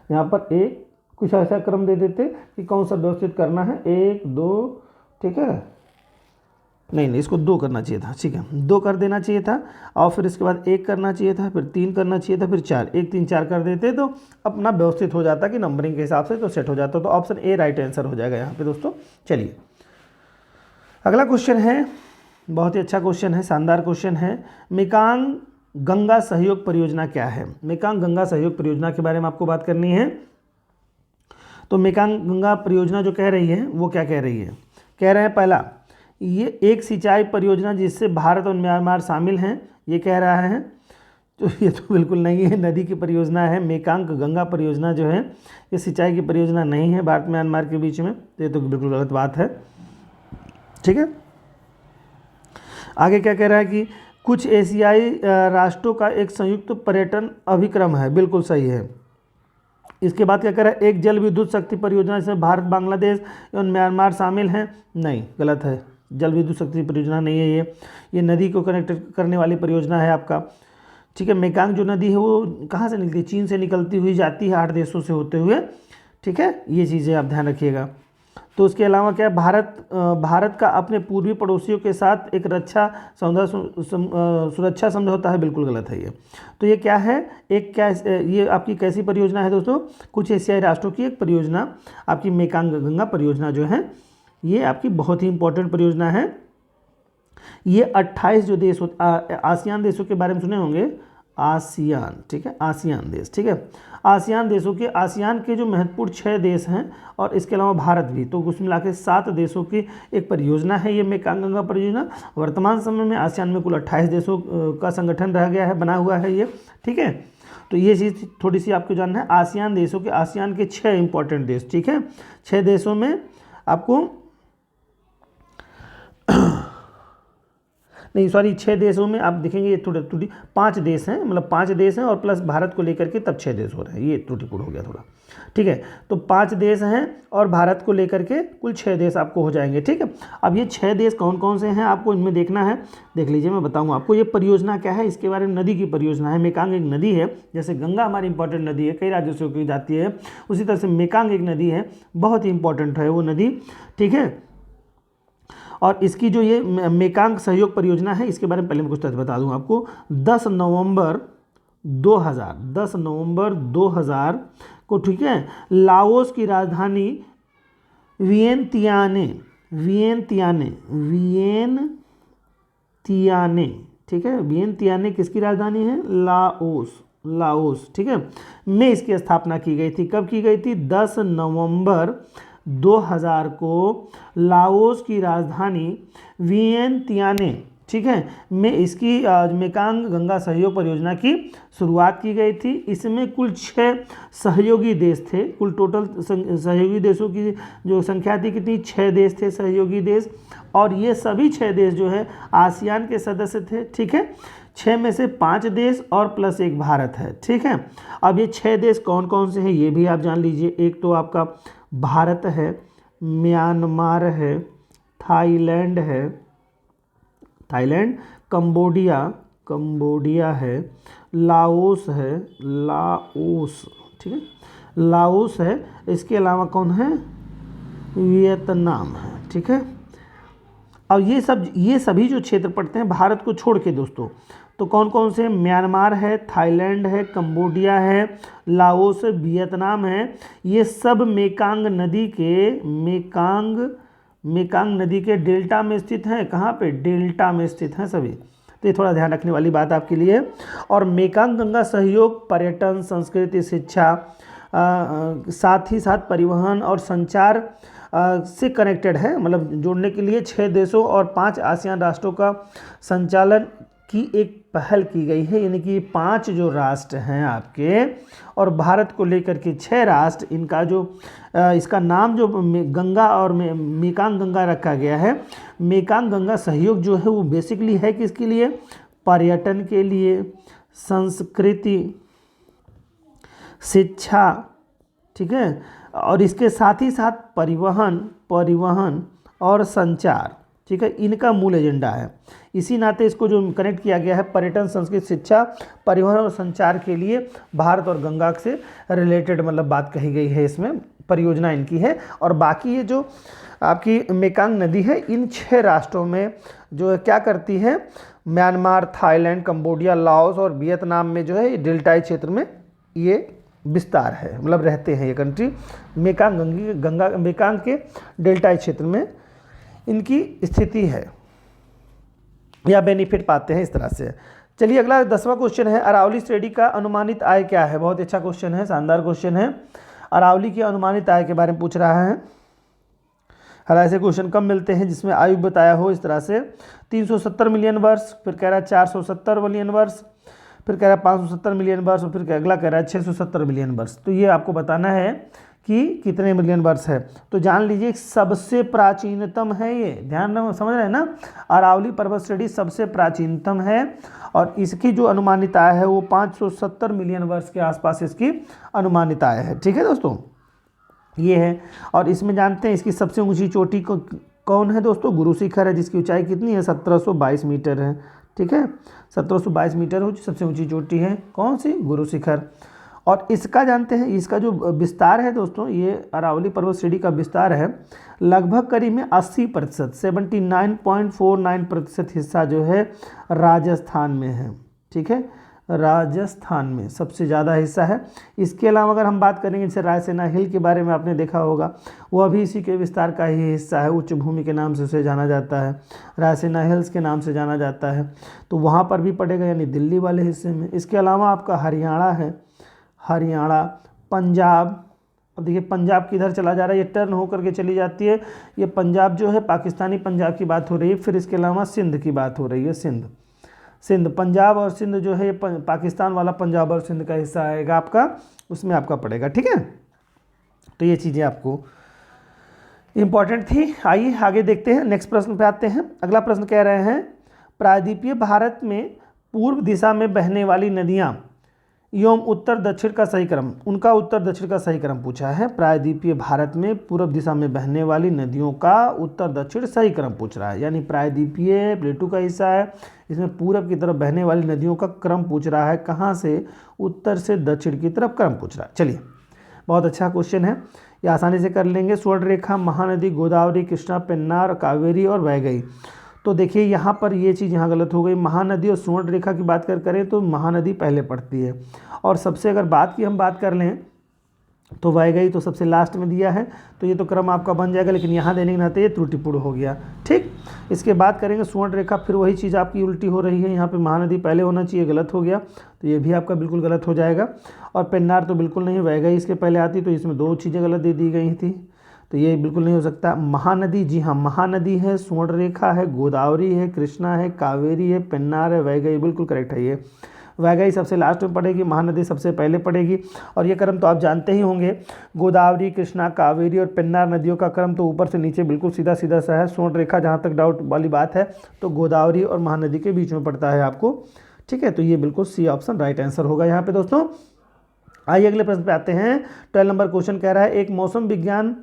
[SPEAKER 1] यहाँ पर एक कुछ ऐसा क्रम दे देते कि कौन सा व्यवस्थित करना है, 1, 2, ठीक है, नहीं इसको 2 करना चाहिए था, ठीक है, 2 कर देना चाहिए था। और फिर इसके बाद 1 करना चाहिए था, फिर 3 करना चाहिए था, फिर 4, 1, 3, 4 कर देते तो अपना व्यवस्थित हो जाता कि नंबरिंग के हिसाब से तो सेट हो जाता। तो ऑप्शन A राइट आंसर हो जाएगा यहाँ पे दोस्तों। चलिए अगला क्वेश्चन है, बहुत ही अच्छा क्वेश्चन है, शानदार क्वेश्चन है। मेकांग गंगा सहयोग परियोजना क्या है, मेकांग गंगा सहयोग परियोजना के बारे में आपको बात करनी है। तो मेकांग गंगा परियोजना जो कह रही है वो क्या कह रही है, कह रहे हैं पहला, ये एक सिंचाई परियोजना जिससे भारत और म्यांमार शामिल हैं, ये कह रहा है। तो ये तो बिल्कुल नहीं है, नदी की परियोजना है। मेकांग गंगा परियोजना जो है ये सिंचाई की परियोजना नहीं है भारत म्यांमार के बीच में, तो ये तो बिल्कुल गलत बात है, ठीक है। आगे क्या कह रहा है कि कुछ एशियाई राष्ट्रों का एक संयुक्त पर्यटन अभिक्रम है, बिल्कुल सही है। इसके बाद क्या कह रहा है, एक जल विद्युत शक्ति परियोजना जिसमें भारत, बांग्लादेश एवं म्यांमार शामिल हैं, नहीं गलत है, जल विद्युत शक्ति परियोजना नहीं है ये नदी को कनेक्ट करने वाली परियोजना है आपका, ठीक है। मेकांग जो नदी है वो कहाँ से निकलती है, चीन से निकलती हुई जाती है 8 देशों से होते हुए, ठीक है, ये चीज़ें आप ध्यान रखिएगा। तो उसके अलावा क्या, भारत का अपने पूर्वी पड़ोसियों के साथ एक सुरक्षा समझौता है, बिल्कुल गलत है ये। तो ये क्या है, एक क्या, ये आपकी कैसी परियोजना है दोस्तों, कुछ एशियाई राष्ट्रों की एक परियोजना, आपकी मेकांग गंगा परियोजना जो है ये आपकी बहुत ही इंपॉर्टेंट परियोजना है। ये 28 जो देश आसियान देशों के बारे में सुने होंगे, आसियान, ठीक है, आसियान देश, ठीक है, आसियान देशों के, आसियान के जो महत्वपूर्ण 6 देश हैं और इसके अलावा भारत भी, तो कुछ मिला के 7 देशों की एक परियोजना है ये मेकांग गंगा परियोजना। वर्तमान समय में आसियान में कुल 28 देशों का संगठन रह गया है, बना हुआ है ये, ठीक है। तो ये चीज़ थोड़ी सी आपको जानना है, आसियान देशों के, आसियान के 6 इंपॉर्टेंट देश, ठीक है, 6 देशों में आपको नहीं सॉरी 6 देशों में आप देखेंगे ये त्रुटि 5 देश हैं, मतलब 5 देश हैं और प्लस भारत को लेकर के तब 6 देश हो रहे हैं, ये त्रुटिपूर्ण हो गया थोड़ा, ठीक है। तो 5 देश हैं और भारत को लेकर के कुल 6 देश आपको हो जाएंगे, ठीक है। अब ये 6 देश कौन कौन से हैं आपको इनमें देखना है, देख लीजिए, मैं बताऊंगा आपको। ये परियोजना क्या है, इसके बारे में, नदी की परियोजना है। मेकांग एक नदी है, जैसे गंगा हमारी इंपॉर्टेंट नदी है, कई राज्यों से होकर जाती है, उसी तरह से मेकांग एक नदी है, बहुत ही इंपॉर्टेंट है वो नदी, ठीक है। और इसकी जो ये मेकांग सहयोग परियोजना है, इसके बारे में पहले मैं कुछ तथ्य बता दूं आपको। 10 नवंबर 2000 को, ठीक है, लाओस की राजधानी वियंतियाने, वियंतियाने, वियंतियाने, ठीक है। वियंतियाने किसकी राजधानी है? लाओस, लाओस, ठीक है, में इसकी स्थापना की गई थी। कब की गई थी? 10 नवंबर 2000 को लाओस की राजधानी वियंतियाने, ठीक है, में इसकी मेकांग गंगा सहयोग परियोजना की शुरुआत की गई थी। इसमें कुल 6 सहयोगी देश थे। कुल टोटल सहयोगी देशों की जो संख्या थी कितनी? 6 देश थे सहयोगी देश, और ये सभी 6 देश जो है आसियान के सदस्य थे, ठीक है। 6 में से 5 देश और प्लस 1 भारत है, ठीक है। अब ये 6 देश कौन कौन से हैं ये भी आप जान लीजिए। एक तो आपका भारत है, म्यांमार है, थाईलैंड है, थाईलैंड, कंबोडिया, कंबोडिया है, लाओस है, लाओस, ठीक है, लाओस है। इसके अलावा कौन है? वियतनाम है, ठीक है। अब ये सभी जो क्षेत्र पड़ते हैं भारत को छोड़ के दोस्तों, तो कौन कौन से? म्यांमार है, थाईलैंड है, कंबोडिया है, लाओस, वियतनाम है। ये सब मेकांग नदी के डेल्टा में स्थित हैं। कहाँ पे? डेल्टा में स्थित हैं सभी। तो ये थोड़ा ध्यान रखने वाली बात आपके लिए। और मेकांग गंगा सहयोग पर्यटन, संस्कृति, शिक्षा, साथ ही साथ परिवहन और संचार से कनेक्टेड है। मतलब जोड़ने के लिए 6 देशों और 5 आसियान राष्ट्रों का संचालन की एक पहल की गई है। यानी कि 5 जो राष्ट्र हैं आपके और भारत को लेकर के 6 राष्ट्र, इनका जो इसका नाम जो गंगा और मेकांग गंगा रखा गया है। मेकांग गंगा सहयोग जो है वो बेसिकली है किसके लिए? पर्यटन के लिए, संस्कृति, शिक्षा, ठीक है, और इसके साथ ही साथ परिवहन और संचार, ठीक है, इनका मूल एजेंडा है। इसी नाते इसको जो कनेक्ट किया गया है पर्यटन, संस्कृति, शिक्षा, परिवहन और संचार के लिए भारत और गंगा से रिलेटेड मतलब बात कही गई है, इसमें परियोजना इनकी है। और बाकी ये जो आपकी मेकांग नदी है इन 6 राष्ट्रों में जो है क्या करती है? म्यांमार, थाईलैंड, कंबोडिया, लाओस और वियतनाम में जो है ये डेल्टाई क्षेत्र में ये विस्तार है, मतलब रहते हैं ये कंट्री। मेकांग के डेल्टाई क्षेत्र में इनकी स्थिति है या बेनिफिट पाते हैं इस तरह से। चलिए अगला 10वां क्वेश्चन है, अरावली श्रेणी का अनुमानित आय क्या है? बहुत अच्छा क्वेश्चन है, शानदार क्वेश्चन है। अरावली की अनुमानित आय के बारे में पूछ रहा है। हालांकि ऐसे क्वेश्चन कम मिलते हैं जिसमें आयु बताया हो इस तरह से। 370 मिलियन वर्ष, फिर कह रहा है 470 मिलियन वर्ष, फिर कह रहा है 570 मिलियन वर्ष, और फिर अगला कह रहा है 670 मिलियन वर्ष। तो ये आपको बताना है कि कितने मिलियन वर्ष है। तो जान लीजिए सबसे प्राचीनतम है ये, ध्यान समझ रहे हैं ना। अरावली पर्वत श्रेणी सबसे प्राचीनतम है और इसकी जो अनुमानित आय है वो 570 मिलियन वर्ष के आसपास इसकी अनुमानित आय है, ठीक है दोस्तों, ये है। और इसमें जानते हैं इसकी सबसे ऊंची चोटी कौन है दोस्तों? गुरु शिखर है, जिसकी ऊंचाई कितनी है? 1722 मीटर है, ठीक है, 1722 मीटर हो सबसे ऊंची चोटी है। कौन सी? गुरु शिखर। और इसका जानते हैं इसका जो विस्तार है दोस्तों, ये अरावली पर्वत श्रेणी का विस्तार है लगभग करीब में 80%, 79.49% हिस्सा जो है राजस्थान में है, ठीक है, राजस्थान में सबसे ज़्यादा हिस्सा है। इसके अलावा अगर हम बात करेंगे जैसे रायसेना हिल के बारे में आपने देखा होगा, वह भी इसी के विस्तार का ही हिस्सा है। उच्च भूमि के नाम से उसे जाना जाता है, रायसेना हिल्स के नाम से जाना जाता है, तो वहाँ पर भी पड़ेगा यानी दिल्ली वाले हिस्से में। इसके अलावा आपका हरियाणा है, हरियाणा, पंजाब। अब देखिए पंजाब किधर चला जा रहा है, ये टर्न होकर के चली जाती है। ये पंजाब जो है पाकिस्तानी पंजाब की बात हो रही है। फिर इसके अलावा सिंध की बात हो रही है, सिंध, पंजाब और सिंध जो है ये पाकिस्तान वाला पंजाब और सिंध का हिस्सा आएगा आपका, उसमें आपका पड़ेगा, ठीक है। तो ये चीज़ें आपको इम्पॉर्टेंट थी। आइए आगे देखते हैं, नेक्स्ट प्रश्न पे आते हैं। अगला प्रश्न कह रहे हैं प्रायद्वीपीय भारत में पूर्व दिशा में बहने वाली नदियाँ एवं उत्तर दक्षिण का सही क्रम, उनका उत्तर दक्षिण का सही क्रम पूछा है। प्रायद्वीपीय भारत में पूर्व दिशा में बहने वाली नदियों का उत्तर दक्षिण सही क्रम पूछ रहा है, यानी प्रायद्वीपीय प्लेटू का हिस्सा है, इसमें पूरब की तरफ बहने वाली नदियों का क्रम पूछ रहा है। कहाँ से? उत्तर से दक्षिण की तरफ क्रम पूछ रहा है। चलिए बहुत अच्छा क्वेश्चन है, ये आसानी से कर लेंगे। स्वर्ण रेखा महानदी गोदावरी, कृष्णा, पेन्नार, कावेरी और वैगई। तो देखिए यहाँ पर ये चीज़ यहाँ गलत हो गई। महानदी और स्वर्ण रेखा की बात करें तो महानदी पहले पड़ती है। और सबसे अगर हम बात कर लें तो वैगई तो सबसे लास्ट में दिया है, तो ये तो क्रम आपका बन जाएगा, लेकिन यहाँ देने के नाते ये त्रुटिपूर्ण हो गया। ठीक, इसके बाद करेंगे सुवर्ण रेखा, फिर वही चीज़ आपकी उल्टी हो रही है, यहाँ पे महानदी पहले होना चाहिए, गलत हो गया, तो ये भी आपका बिल्कुल गलत हो जाएगा। और पेन्नार तो बिल्कुल नहीं, वैगई इसके पहले आती, तो इसमें 2 चीज़ें गलत दे दी गई थी, तो ये बिल्कुल नहीं हो सकता। महानदी, जी हाँ, महानदी है, सुवर्ण रेखा है, गोदावरी है, कृष्णा है, कावेरी है, पेन्नार है, वैगई बिल्कुल करेक्ट है ये। वैगई सबसे लास्ट में पड़ेगी, महानदी सबसे पहले पड़ेगी। और ये क्रम तो आप जानते ही होंगे, गोदावरी, कृष्णा, कावेरी और पेन्नार नदियों का क्रम तो ऊपर से नीचे बिल्कुल सीधा सीधा सा है। स्वर्ण रेखा जहाँ तक डाउट वाली बात है तो गोदावरी और महानदी के बीच में पड़ता है आपको। ठीक है, तो ये बिल्कुल सी ऑप्शन राइट आंसर होगा यहाँ पे दोस्तों। आइए अगले प्रश्न पे आते हैं। 12 नंबर क्वेश्चन कह रहा है, एक मौसम विज्ञान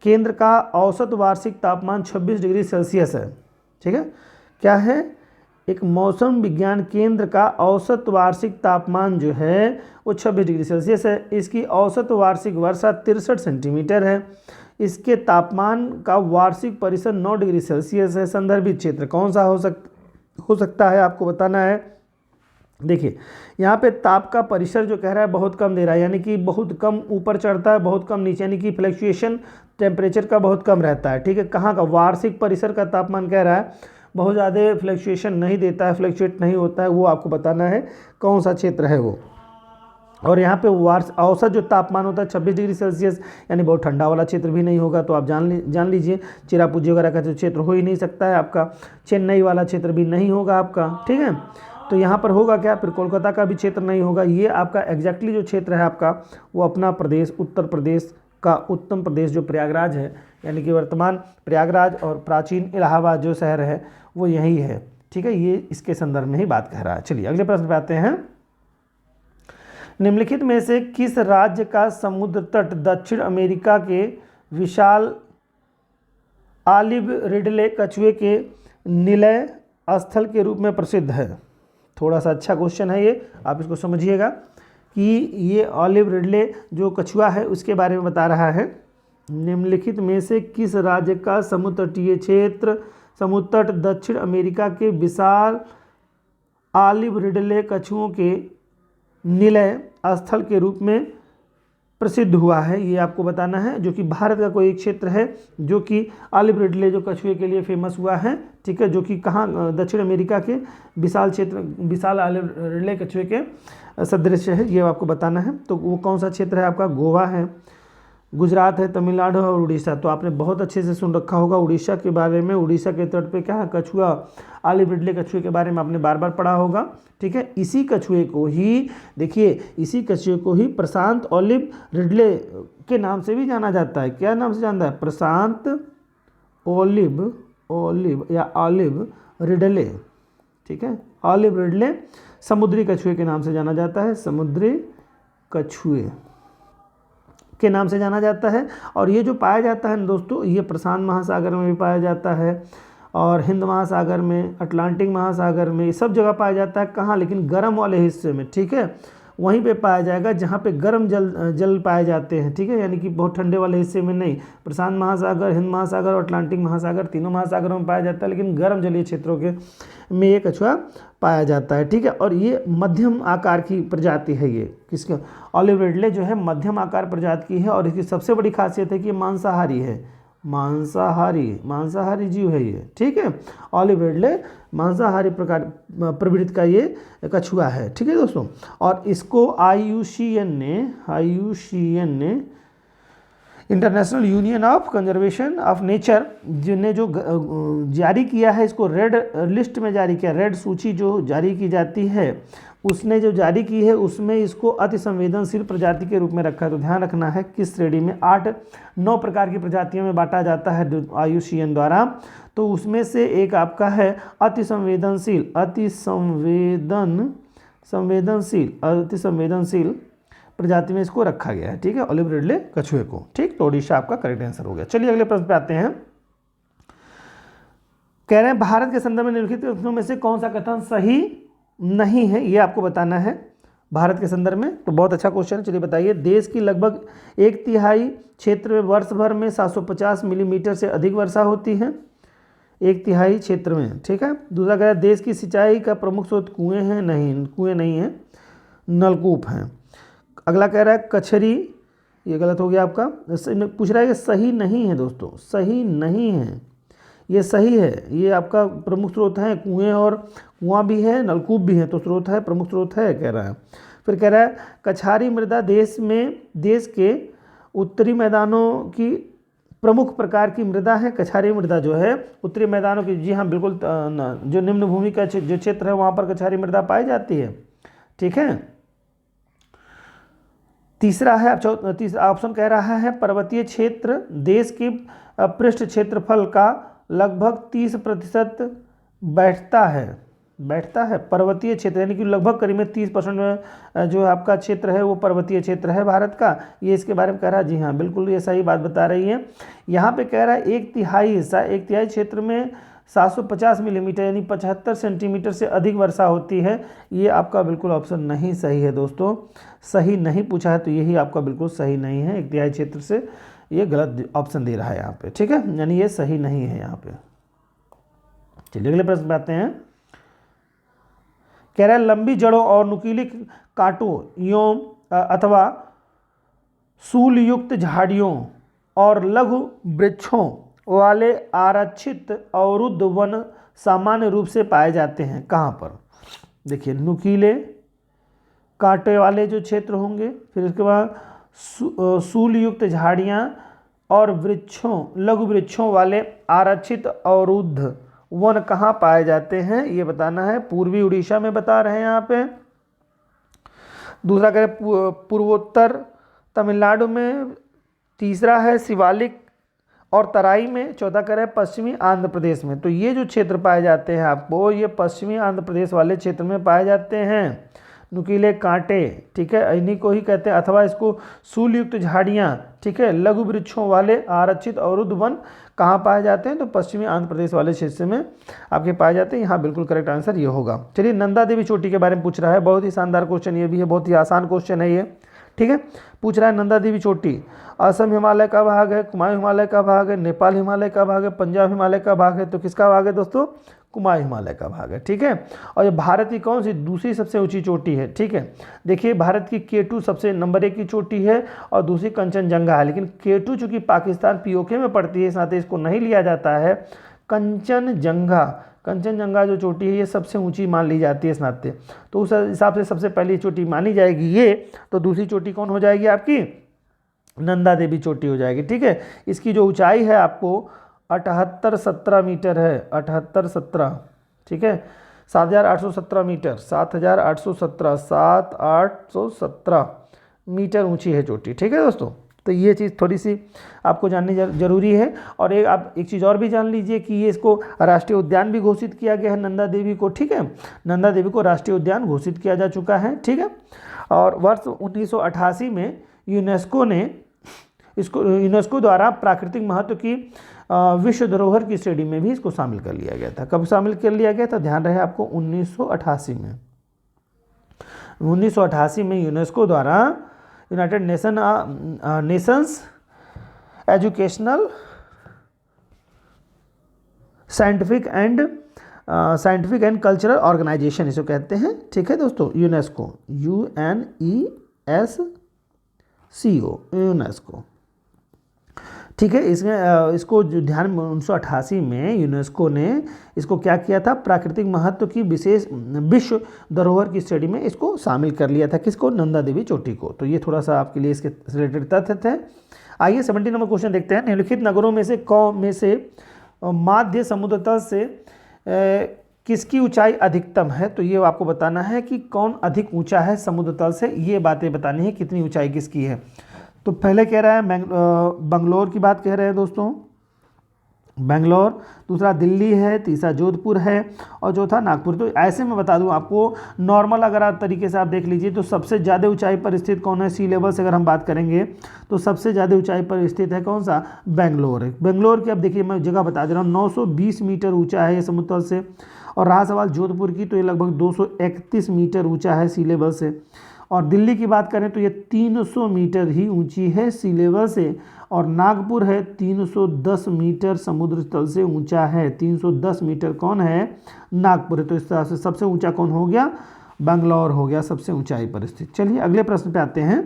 [SPEAKER 1] केंद्र का औसत वार्षिक तापमान 26 डिग्री सेल्सियस है। ठीक है, क्या है? एक मौसम विज्ञान केंद्र का औसत वार्षिक तापमान जो है वो 26 डिग्री सेल्सियस है। इसकी औसत वार्षिक वर्षा 63 सेंटीमीटर है। इसके तापमान का वार्षिक परिसर 9 डिग्री सेल्सियस है। संदर्भित क्षेत्र कौन सा हो सकता है, आपको बताना है। देखिए यहाँ पे ताप का परिसर जो कह रहा है बहुत कम दे रहा है, यानी कि बहुत कम ऊपर चढ़ता है, बहुत कम नीचे, यानी कि फ्लक्चुएशन टेम्परेचर का बहुत कम रहता है। ठीक है, कहाँ का? वार्षिक परिसर का तापमान कह रहा है बहुत ज़्यादा फ्लक्चुएशन नहीं देता है, फ्लक्चुएट नहीं होता है, वो आपको बताना है कौन सा क्षेत्र है वो। और यहाँ पे औसत जो तापमान होता है 26 डिग्री सेल्सियस, यानी बहुत ठंडा वाला क्षेत्र भी नहीं होगा, तो आप जान लीजिए चिरापुंजी वगैरह का जो क्षेत्र हो ही नहीं सकता है आपका। चेन्नई वाला क्षेत्र भी नहीं होगा आपका। ठीक है, तो यहाँ पर होगा क्या? फिर कोलकाता का भी क्षेत्र नहीं होगा। ये आपका एग्जैक्टली जो क्षेत्र है आपका वो अपना प्रदेश, उत्तर प्रदेश का उत्तम प्रदेश जो प्रयागराज है, यानी कि वर्तमान प्रयागराज और प्राचीन इलाहाबाद जो शहर है वो यही है। ठीक है, ये इसके संदर्भ में ही बात कह रहा है। चलिए अगले प्रश्न पे आते हैं। निम्नलिखित में से किस राज्य का समुद्र तट दक्षिण अमेरिका के विशाल ऑलिव रिडले कछुए के निलय स्थल के रूप में प्रसिद्ध है? थोड़ा सा अच्छा क्वेश्चन है ये, आप इसको समझिएगा कि ये ऑलिव रिडले जो कछुआ है उसके बारे में बता रहा है। निम्नलिखित में से किस राज्य का समुद्र तटीय क्षेत्र समुद्र तट दक्षिण अमेरिका के विशाल ऑलिव रिडले कछुओं के निलय स्थल के रूप में प्रसिद्ध हुआ है? ये आपको बताना है, जो कि भारत का कोई एक क्षेत्र है जो कि ऑलिव रिडले जो कछुए के लिए फेमस हुआ है। ठीक है, जो कि कहाँ? दक्षिण अमेरिका के विशाल क्षेत्र, विशाल ऑलिव रिडले कछुए के सदृश है, ये आपको बताना है। तो वो कौन सा क्षेत्र है आपका? गोवा है, गुजरात है, तमिलनाडु और उड़ीसा। तो आपने बहुत अच्छे से सुन रखा होगा उड़ीसा के बारे में। उड़ीसा के तट पे क्या है? कछुआ, ऑलिव रिडले कछुए के बारे में आपने बार बार पढ़ा होगा। ठीक है, इसी कछुए को ही देखिए, इसी कछुए को ही प्रशांत ऑलिव रिडले के नाम से भी जाना जाता है। क्या नाम से जानता है? प्रशांत ऑलिव या ऑलिव रिडले। ठीक है, ऑलिव रिडले समुद्री कछुए के नाम से जाना जाता है, समुद्री कछुए के नाम से जाना जाता है। और ये जो पाया जाता है दोस्तों, ये प्रशांत महासागर में भी पाया जाता है और हिंद महासागर में, अटलांटिक महासागर में, ये सब जगह पाया जाता है। कहाँ? लेकिन गर्म वाले हिस्से में। ठीक है, वहीं पे पाया जाएगा जहाँ पे गर्म जल पाए जाते हैं। ठीक है, यानी कि बहुत ठंडे वाले हिस्से में नहीं। प्रशांत महासागर, हिंद महासागर और अटलांटिक महासागर तीनों महासागरों में पाया जाता है, लेकिन गर्म जलीय क्षेत्रों के में ये कछुआ पाया जाता है। ठीक है, और ये मध्यम आकार की प्रजाति है। ये किसका? ऑलिव रिडले जो है मध्यम आकार प्रजाति की है, और इसकी सबसे बड़ी खासियत है कि ये मांसाहारी है। मांसाहारी जीव है ये। ठीक है, ऑलिव रिडले मांसाहारी प्रकार प्रवृत्ति का ये कछुआ है। ठीक है दोस्तों, और इसको IUCN ने international union of conservation of nature जिन्हें जो जारी किया है, इसको रेड लिस्ट में जारी किया। रेड सूची जो जारी की जाती है उसने जो जारी की है उसमें इसको अति संवेदनशील प्रजाति के रूप में रखा है। तो ध्यान रखना है किस श्रेणी में 8-9 प्रकार की प्रजातियों में बांटा जाता है IUCN द्वारा। तो उसमें से एक आपका है अति संवेदनशील प्रजाति में इसको रखा गया है। ठीक है, ऑलिव रिडले कछुए को। ठीक, तो ओडिशा आपका करेक्ट आंसर हो गया। चलिए अगले प्रश्न पे आते हैं। कह रहे हैं भारत के संदर्भ में निम्नलिखित कथनों में से कौन सा कथन सही नहीं है? ये आपको बताना है भारत के संदर्भ में। तो बहुत अच्छा क्वेश्चन है, चलिए बताइए। देश की लगभग 1/3 क्षेत्र में वर्ष भर में 750 मिलीमीटर से अधिक वर्षा होती है। 1/3 क्षेत्र में। ठीक है, दूसरा कह रहा है देश की सिंचाई का प्रमुख स्रोत कुएँ हैं? नहीं, कुएँ नहीं हैं, नलकूप हैं। अगला कह रहा है कचहरी ये गलत हो गया आपका। पूछ रहा है कि सही नहीं है दोस्तों, सही नहीं है, ये सही है। ये आपका प्रमुख स्रोत है, कुएं और कुआं भी है, नलकूप भी है, तो स्रोत है, प्रमुख स्रोत है कह रहा है। फिर कह रहा है कछारी मृदा देश के उत्तरी मैदानों की प्रमुख प्रकार की मृदा है। कछारी मृदा जो है उत्तरी मैदानों की, जी हाँ बिल्कुल, जो निम्न भूमि का जो क्षेत्र है वहाँ पर कछारी मृदा पाई जाती है। ठीक है। तीसरा है, तीसरा ऑप्शन कह रहा है पर्वतीय क्षेत्र देश की पृष्ठ क्षेत्रफल का लगभग 30% बैठता है पर्वतीय क्षेत्र, यानी कि लगभग करीब में 30% में जो आपका क्षेत्र है वो पर्वतीय क्षेत्र है भारत का। ये इसके बारे में कह रहा है, जी हाँ बिल्कुल ये सही बात बता रही है। यहाँ पे कह रहा है एक तिहाई क्षेत्र में 750 मिलीमीटर यानी 75 सेंटीमीटर से अधिक वर्षा होती है। ये आपका बिल्कुल ऑप्शन नहीं सही है दोस्तों, सही नहीं पूछा है तो यही आपका बिल्कुल सही नहीं है। एक तिहाई क्षेत्र से ये गलत ऑप्शन दे रहा है यहाँ पे, ठीक है, यानी ये सही नहीं है यहाँ पे। चलिए अगले प्रश्न पे आते हैं। कह रहा है लंबी जड़ों और नुकीली कांटों एवं अथवा सूल युक्त झाड़ियों और लघु वृक्षों वाले आरक्षित अवरुद्ध वन सामान्य रूप से पाए जाते हैं कहाँ पर? देखिए नुकीले कांटे वाले जो क्षेत्र होंगे, फिर उसके बाद सूल युक्त झाड़ियाँ और लघु वृक्षों वाले आरक्षित अवरुद्ध वन कहाँ पाए जाते हैं ये बताना है। पूर्वी उड़ीसा में बता रहे हैं यहाँ पे। दूसरा करें पूर्वोत्तर तमिलनाडु में। तीसरा है शिवालिक और तराई में। चौथा करें पश्चिमी आंध्र प्रदेश में। तो ये जो क्षेत्र पाए जाते हैं आपको, ये पश्चिमी आंध्र प्रदेश वाले क्षेत्र में पाए जाते हैं नुकीले कांटे, ठीक है, इन्हीं को ही कहते हैं, अथवा इसको सूलयुक्त झाड़ियाँ, ठीक है, लघु वृक्षों वाले आरक्षित अवरुद्ध वन कहाँ पाए जाते हैं? तो पश्चिमी आंध्र प्रदेश वाले क्षेत्र में आपके पाए जाते हैं। यहाँ बिल्कुल करेक्ट आंसर ये होगा। चलिए नंदा देवी चोटी के बारे में पूछ रहा है, बहुत ही शानदार क्वेश्चन ये भी है, बहुत ही आसान क्वेश्चन है ये, ठीक है। पूछ रहा है नंदा देवी चोटी असम हिमालय का भाग है, कुमाऊं हिमालय का भाग है, नेपाल हिमालय का भाग है, पंजाब हिमालय का भाग है। तो किसका भाग है दोस्तों? कुमाऊं हिमालय का भाग है, ठीक है। और ये भारत की कौन सी दूसरी सबसे ऊंची चोटी है? ठीक है, देखिए भारत की K2 सबसे नंबर 1 की चोटी है और दूसरी कंचनजंगा है, लेकिन K2 चूंकि पाकिस्तान POK में पड़ती है, इस नाते इसको नहीं लिया जाता है। कंचनजंगा जो चोटी है ये सबसे ऊंची मान ली जाती है इस नाते, तो उस हिसाब से सबसे पहली चोटी मानी जाएगी ये। तो दूसरी चोटी कौन हो जाएगी आपकी? नंदा देवी चोटी हो जाएगी, ठीक है। इसकी जो ऊंचाई है आपको 7817 मीटर है, 7817, ठीक है, 7817 मीटर, 7817 मीटर ऊंची है चोटी, ठीक है दोस्तों। तो ये चीज़ थोड़ी सी आपको जाननी जरूरी है। और आप एक चीज़ और भी जान लीजिए कि ये इसको राष्ट्रीय उद्यान भी घोषित किया गया है नंदा देवी को, ठीक है, नंदा देवी को राष्ट्रीय उद्यान घोषित किया जा चुका है, ठीक है। और वर्ष 1988 में यूनेस्को द्वारा प्राकृतिक महत्व की विश्व धरोहर की श्रेणी में भी इसको शामिल कर लिया गया था। कब शामिल कर लिया गया था? ध्यान रहे आपको 1988 में। 1988 में यूनेस्को द्वारा United Nations Educational Scientific and Cultural Organization इसको कहते हैं, ठीक है दोस्तों, यूनेस्को, UNESCO, यूनेस्को, ठीक है। इसमें इसको जो ध्यान में 1988 में यूनेस्को ने इसको क्या किया था? प्राकृतिक महत्व की विशेष विश्व धरोहर की श्रेणी में इसको शामिल कर लिया था। किसको? नंदा देवी चोटी को। तो ये थोड़ा सा आपके लिए इसके रिलेटेड तथ्य थे। आइए 17 नंबर क्वेश्चन देखते हैं। निम्नलिखित नगरों में से माध्य समुद्र तल से किसकी ऊंचाई अधिकतम है? तो ये आपको बताना है कि कौन अधिक ऊंचा है समुद्र तल से, ये बातें बतानी है कितनी ऊंचाई किसकी है। तो पहले कह रहा है बंगलोर की बात कह रहे हैं दोस्तों, बेंगलोर, दूसरा दिल्ली है, तीसरा जोधपुर है और चौथा नागपुर। तो ऐसे में बता दूं आपको, नॉर्मल अगर आप तरीके से आप देख लीजिए तो सबसे ज़्यादा ऊंचाई पर स्थित कौन है? सी लेवल से अगर हम बात करेंगे तो सबसे ज़्यादा ऊंचाई पर स्थित है कौन सा? बेंगलोर है। बेंगलोर की अब देखिए मैं जगह बता दे रहा हूँ, 920 मीटर ऊँचा है ये समुद्र तल से। और रहा सवाल जोधपुर की, तो ये लगभग 231 मीटर ऊँचा है सी लेवल से। और दिल्ली की बात करें तो ये 300 मीटर ही ऊंची है सी लेवल से। और नागपुर है 310 मीटर समुद्र तल से ऊंचा है। 310 मीटर कौन है? नागपुर है। तो इस तरह से सबसे ऊंचा कौन हो गया? बेंगलोर हो गया सबसे ऊंचाई पर स्थित। चलिए अगले प्रश्न पे आते हैं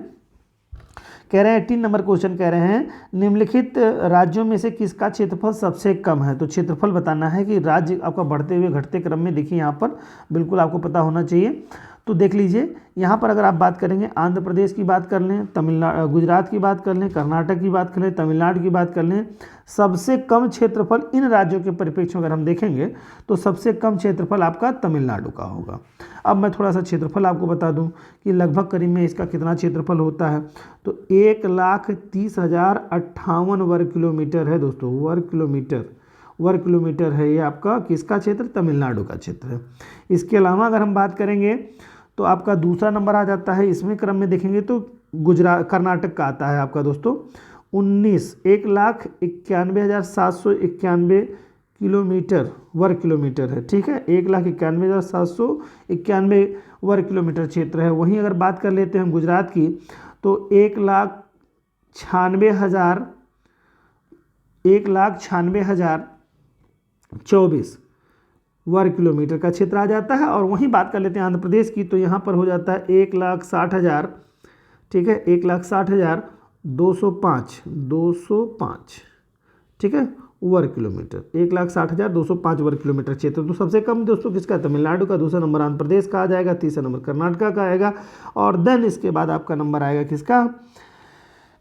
[SPEAKER 1] कह रहे हैं 18 नंबर क्वेश्चन कह रहे हैं निम्नलिखित राज्यों में से किसका क्षेत्रफल सबसे कम है। तो क्षेत्रफल बताना है कि राज्य आपका बढ़ते हुए घटते क्रम में, देखिए यहाँ पर बिल्कुल आपको पता होना चाहिए। तो देख लीजिए यहाँ पर अगर आप बात करेंगे आंध्र प्रदेश की बात कर लें, तमिलनाडु गुजरात की बात कर लें, कर्नाटक की बात कर लें, तमिलनाडु की बात कर लें, सबसे कम क्षेत्रफल इन राज्यों के परिप्रेक्ष्य में अगर हम देखेंगे तो सबसे कम क्षेत्रफल आपका तमिलनाडु का होगा। अब मैं थोड़ा सा क्षेत्रफल आपको बता दूं कि लगभग करीब में इसका कितना क्षेत्रफल होता है। तो 1,30,058 वर्ग किलोमीटर है दोस्तों, वर्ग किलोमीटर है ये आपका किसका क्षेत्र, तमिलनाडु का क्षेत्र है। इसके अलावा अगर हम बात करेंगे तो आपका दूसरा नंबर आ जाता है, इसमें क्रम में देखेंगे तो कर्नाटक का आता है आपका दोस्तों 1,91,791 किलोमीटर वर्ग किलोमीटर है, ठीक है, 1,91,791 वर्ग किलोमीटर क्षेत्र है। वहीं अगर बात कर लेते हैं हम गुजरात की तो 1,96,024 वर्ग किलोमीटर का क्षेत्र आ जाता है। और वहीं बात कर लेते हैं आंध्र प्रदेश की तो यहाँ पर हो जाता है 1,60,000, ठीक है, 1,60,205, ठीक है, वर्ग किलोमीटर, 1,60,205 वर्ग किलोमीटर क्षेत्र। तो सबसे कम दोस्तों किसका, तमिलनाडु का, दूसरा नंबर आंध्र प्रदेश का आ जाएगा, तीसरा नंबर कर्नाटक का आएगा और देन इसके बाद आपका नंबर आएगा किसका,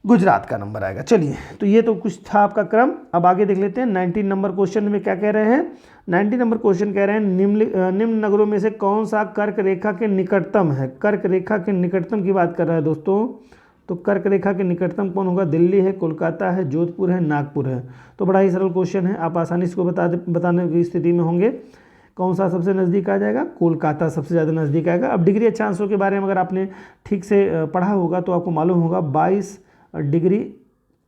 [SPEAKER 1] गुजरात का नंबर आएगा। चलिए तो ये तो कुछ था आपका क्रम। अब आगे देख लेते हैं 19 नंबर क्वेश्चन में क्या कह रहे हैं। 19 नंबर क्वेश्चन कह रहे हैं निम्न नगरों में से कौन सा कर्क रेखा के निकटतम है। कर्क रेखा के निकटतम की बात कर रहा है दोस्तों, तो कर्क रेखा के निकटतम कौन होगा, दिल्ली है, कोलकाता है, जोधपुर है, नागपुर है। तो बड़ा ही सरल क्वेश्चन है, आप आसानी से इसको बताने की स्थिति में होंगे। कौन सा सबसे नज़दीक आ जाएगा, कोलकाता सबसे ज़्यादा नज़दीक आएगा। अब डिग्री अक्षांशों के बारे में अगर आपने ठीक से पढ़ा होगा तो आपको मालूम होगा 22 डिग्री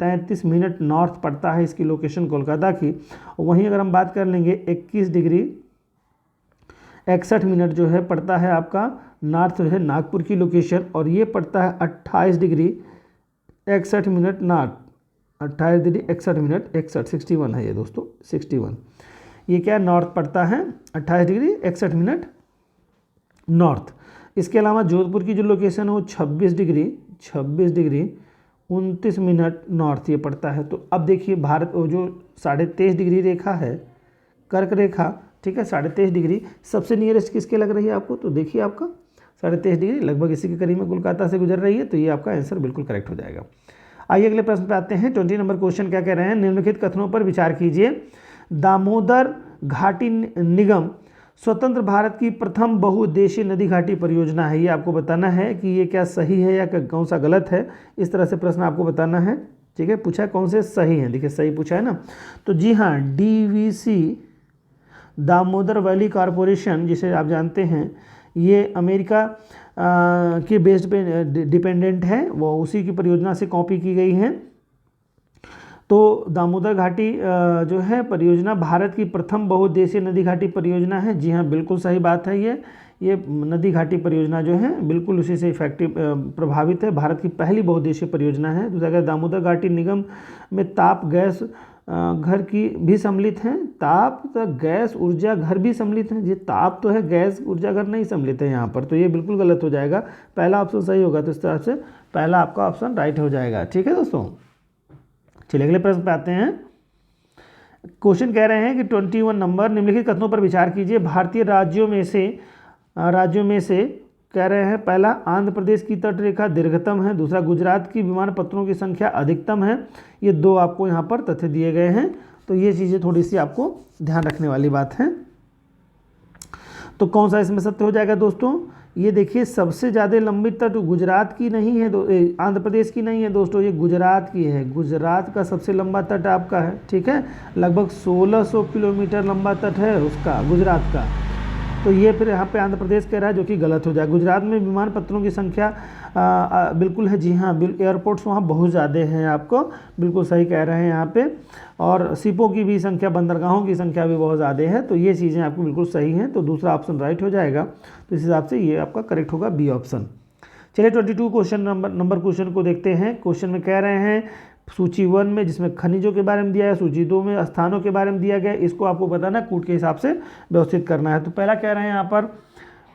[SPEAKER 1] 33 मिनट नॉर्थ पड़ता है इसकी लोकेशन कोलकाता की। वहीं अगर हम बात कर लेंगे 21 डिग्री 61 मिनट जो है पड़ता है आपका नॉर्थ जो है नागपुर की लोकेशन, और ये पड़ता है 28 degree 61 minute north, 28 degree 61 minute 61 है ये दोस्तों 61, ये क्या नॉर्थ पड़ता है 28 डिग्री 61 मिनट नॉर्थ। इसके अलावा जोधपुर की जो लोकेशन है वो 26 डिग्री 29 मिनट नॉर्थ ये पड़ता है। तो अब देखिए भारत वो जो 23.5 डिग्री रेखा है कर्क रेखा, ठीक है, 23.5 डिग्री सबसे नियरेस्ट किसके लग रही है आपको, तो देखिए आपका 23.5 डिग्री लगभग इसी के करीब में कोलकाता से गुजर रही है। तो ये आपका आंसर बिल्कुल करेक्ट हो जाएगा। आइए अगले प्रश्न पे आते हैं। 20 नंबर क्वेश्चन क्या कह रहे हैं, निम्नलिखित कथनों पर विचार कीजिए। दामोदर घाटी निगम स्वतंत्र भारत की प्रथम बहुउद्देशीय नदी घाटी परियोजना है। ये आपको बताना है कि ये क्या सही है या कौन सा गलत है, इस तरह से प्रश्न आपको बताना है, ठीक है। पूछा है कौन से सही हैं, देखिए सही पूछा है ना। तो जी हाँ, DVC दामोदर वैली कॉरपोरेशन जिसे आप जानते हैं ये अमेरिका के बेस्ड पे डिपेंडेंट है, वो उसी की परियोजना से कॉपी की गई है। तो दामोदर घाटी जो है परियोजना भारत की प्रथम बहुउद्देशीय नदी घाटी परियोजना है। जी हाँ, बिल्कुल सही बात है। ये नदी घाटी परियोजना जो है बिल्कुल उसी से इफेक्टिव प्रभावित है, भारत की पहली बहुउद्देशीय परियोजना है। दूसरा अगर दामोदर घाटी निगम में ताप गैस घर की भी सम्मिलित हैं, ताप तो गैस ऊर्जा घर भी सम्मिलित हैं। ये ताप तो है, गैस ऊर्जा घर नहीं सम्मिलित है यहाँ पर, तो ये बिल्कुल गलत हो जाएगा। पहला ऑप्शन सही होगा, तो इस तरह से पहला आपका ऑप्शन राइट हो जाएगा, ठीक है दोस्तों। चलिए अगले प्रश्न पे आते हैं। क्वेश्चन कह रहे हैं कि 21 नंबर, निम्नलिखित कथनों पर विचार कीजिए। भारतीय राज्यों में से कह रहे हैं, पहला आंध्र प्रदेश की तट रेखा दीर्घतम है, दूसरा गुजरात की विमानपत्तनों की संख्या अधिकतम है। ये दो आपको यहाँ पर तथ्य दिए गए हैं, तो ये चीज़ें थोड़ी सी आपको ध्यान रखने वाली बात है। तो कौन सा इसमें सत्य हो जाएगा दोस्तों, ये देखिए सबसे ज़्यादा लंबी तट गुजरात की नहीं है, आंध्र प्रदेश की नहीं है दोस्तों, ये गुजरात की है। गुजरात का सबसे लंबा तट आपका है, ठीक है, लगभग 1600 किलोमीटर लंबा तट है उसका गुजरात का। तो ये फिर यहाँ पे आंध्र प्रदेश कह रहा है, जो कि गलत हो जाए। गुजरात में विमानपत्तनों की संख्या बिल्कुल है, जी हाँ, एयरपोर्ट्स वहाँ बहुत ज़्यादा हैं, आपको बिल्कुल सही कह रहे हैं यहाँ पे। और शिपों की भी संख्या, बंदरगाहों की संख्या भी बहुत ज़्यादा है, तो ये चीज़ें आपको बिल्कुल सही हैं। तो दूसरा ऑप्शन राइट हो जाएगा, तो इस हिसाब से ये आपका करेक्ट होगा बी ऑप्शन। चलिए 22 क्वेश्चन नंबर क्वेश्चन को देखते हैं। क्वेश्चन में कह रहे हैं सूची 1 में जिसमें खनिजों के बारे में दिया है, सूची 2 में स्थानों के बारे में दिया गया है, इसको आपको बताना कूट के हिसाब से व्यवस्थित करना है। तो पहला कह रहे हैं यहाँ पर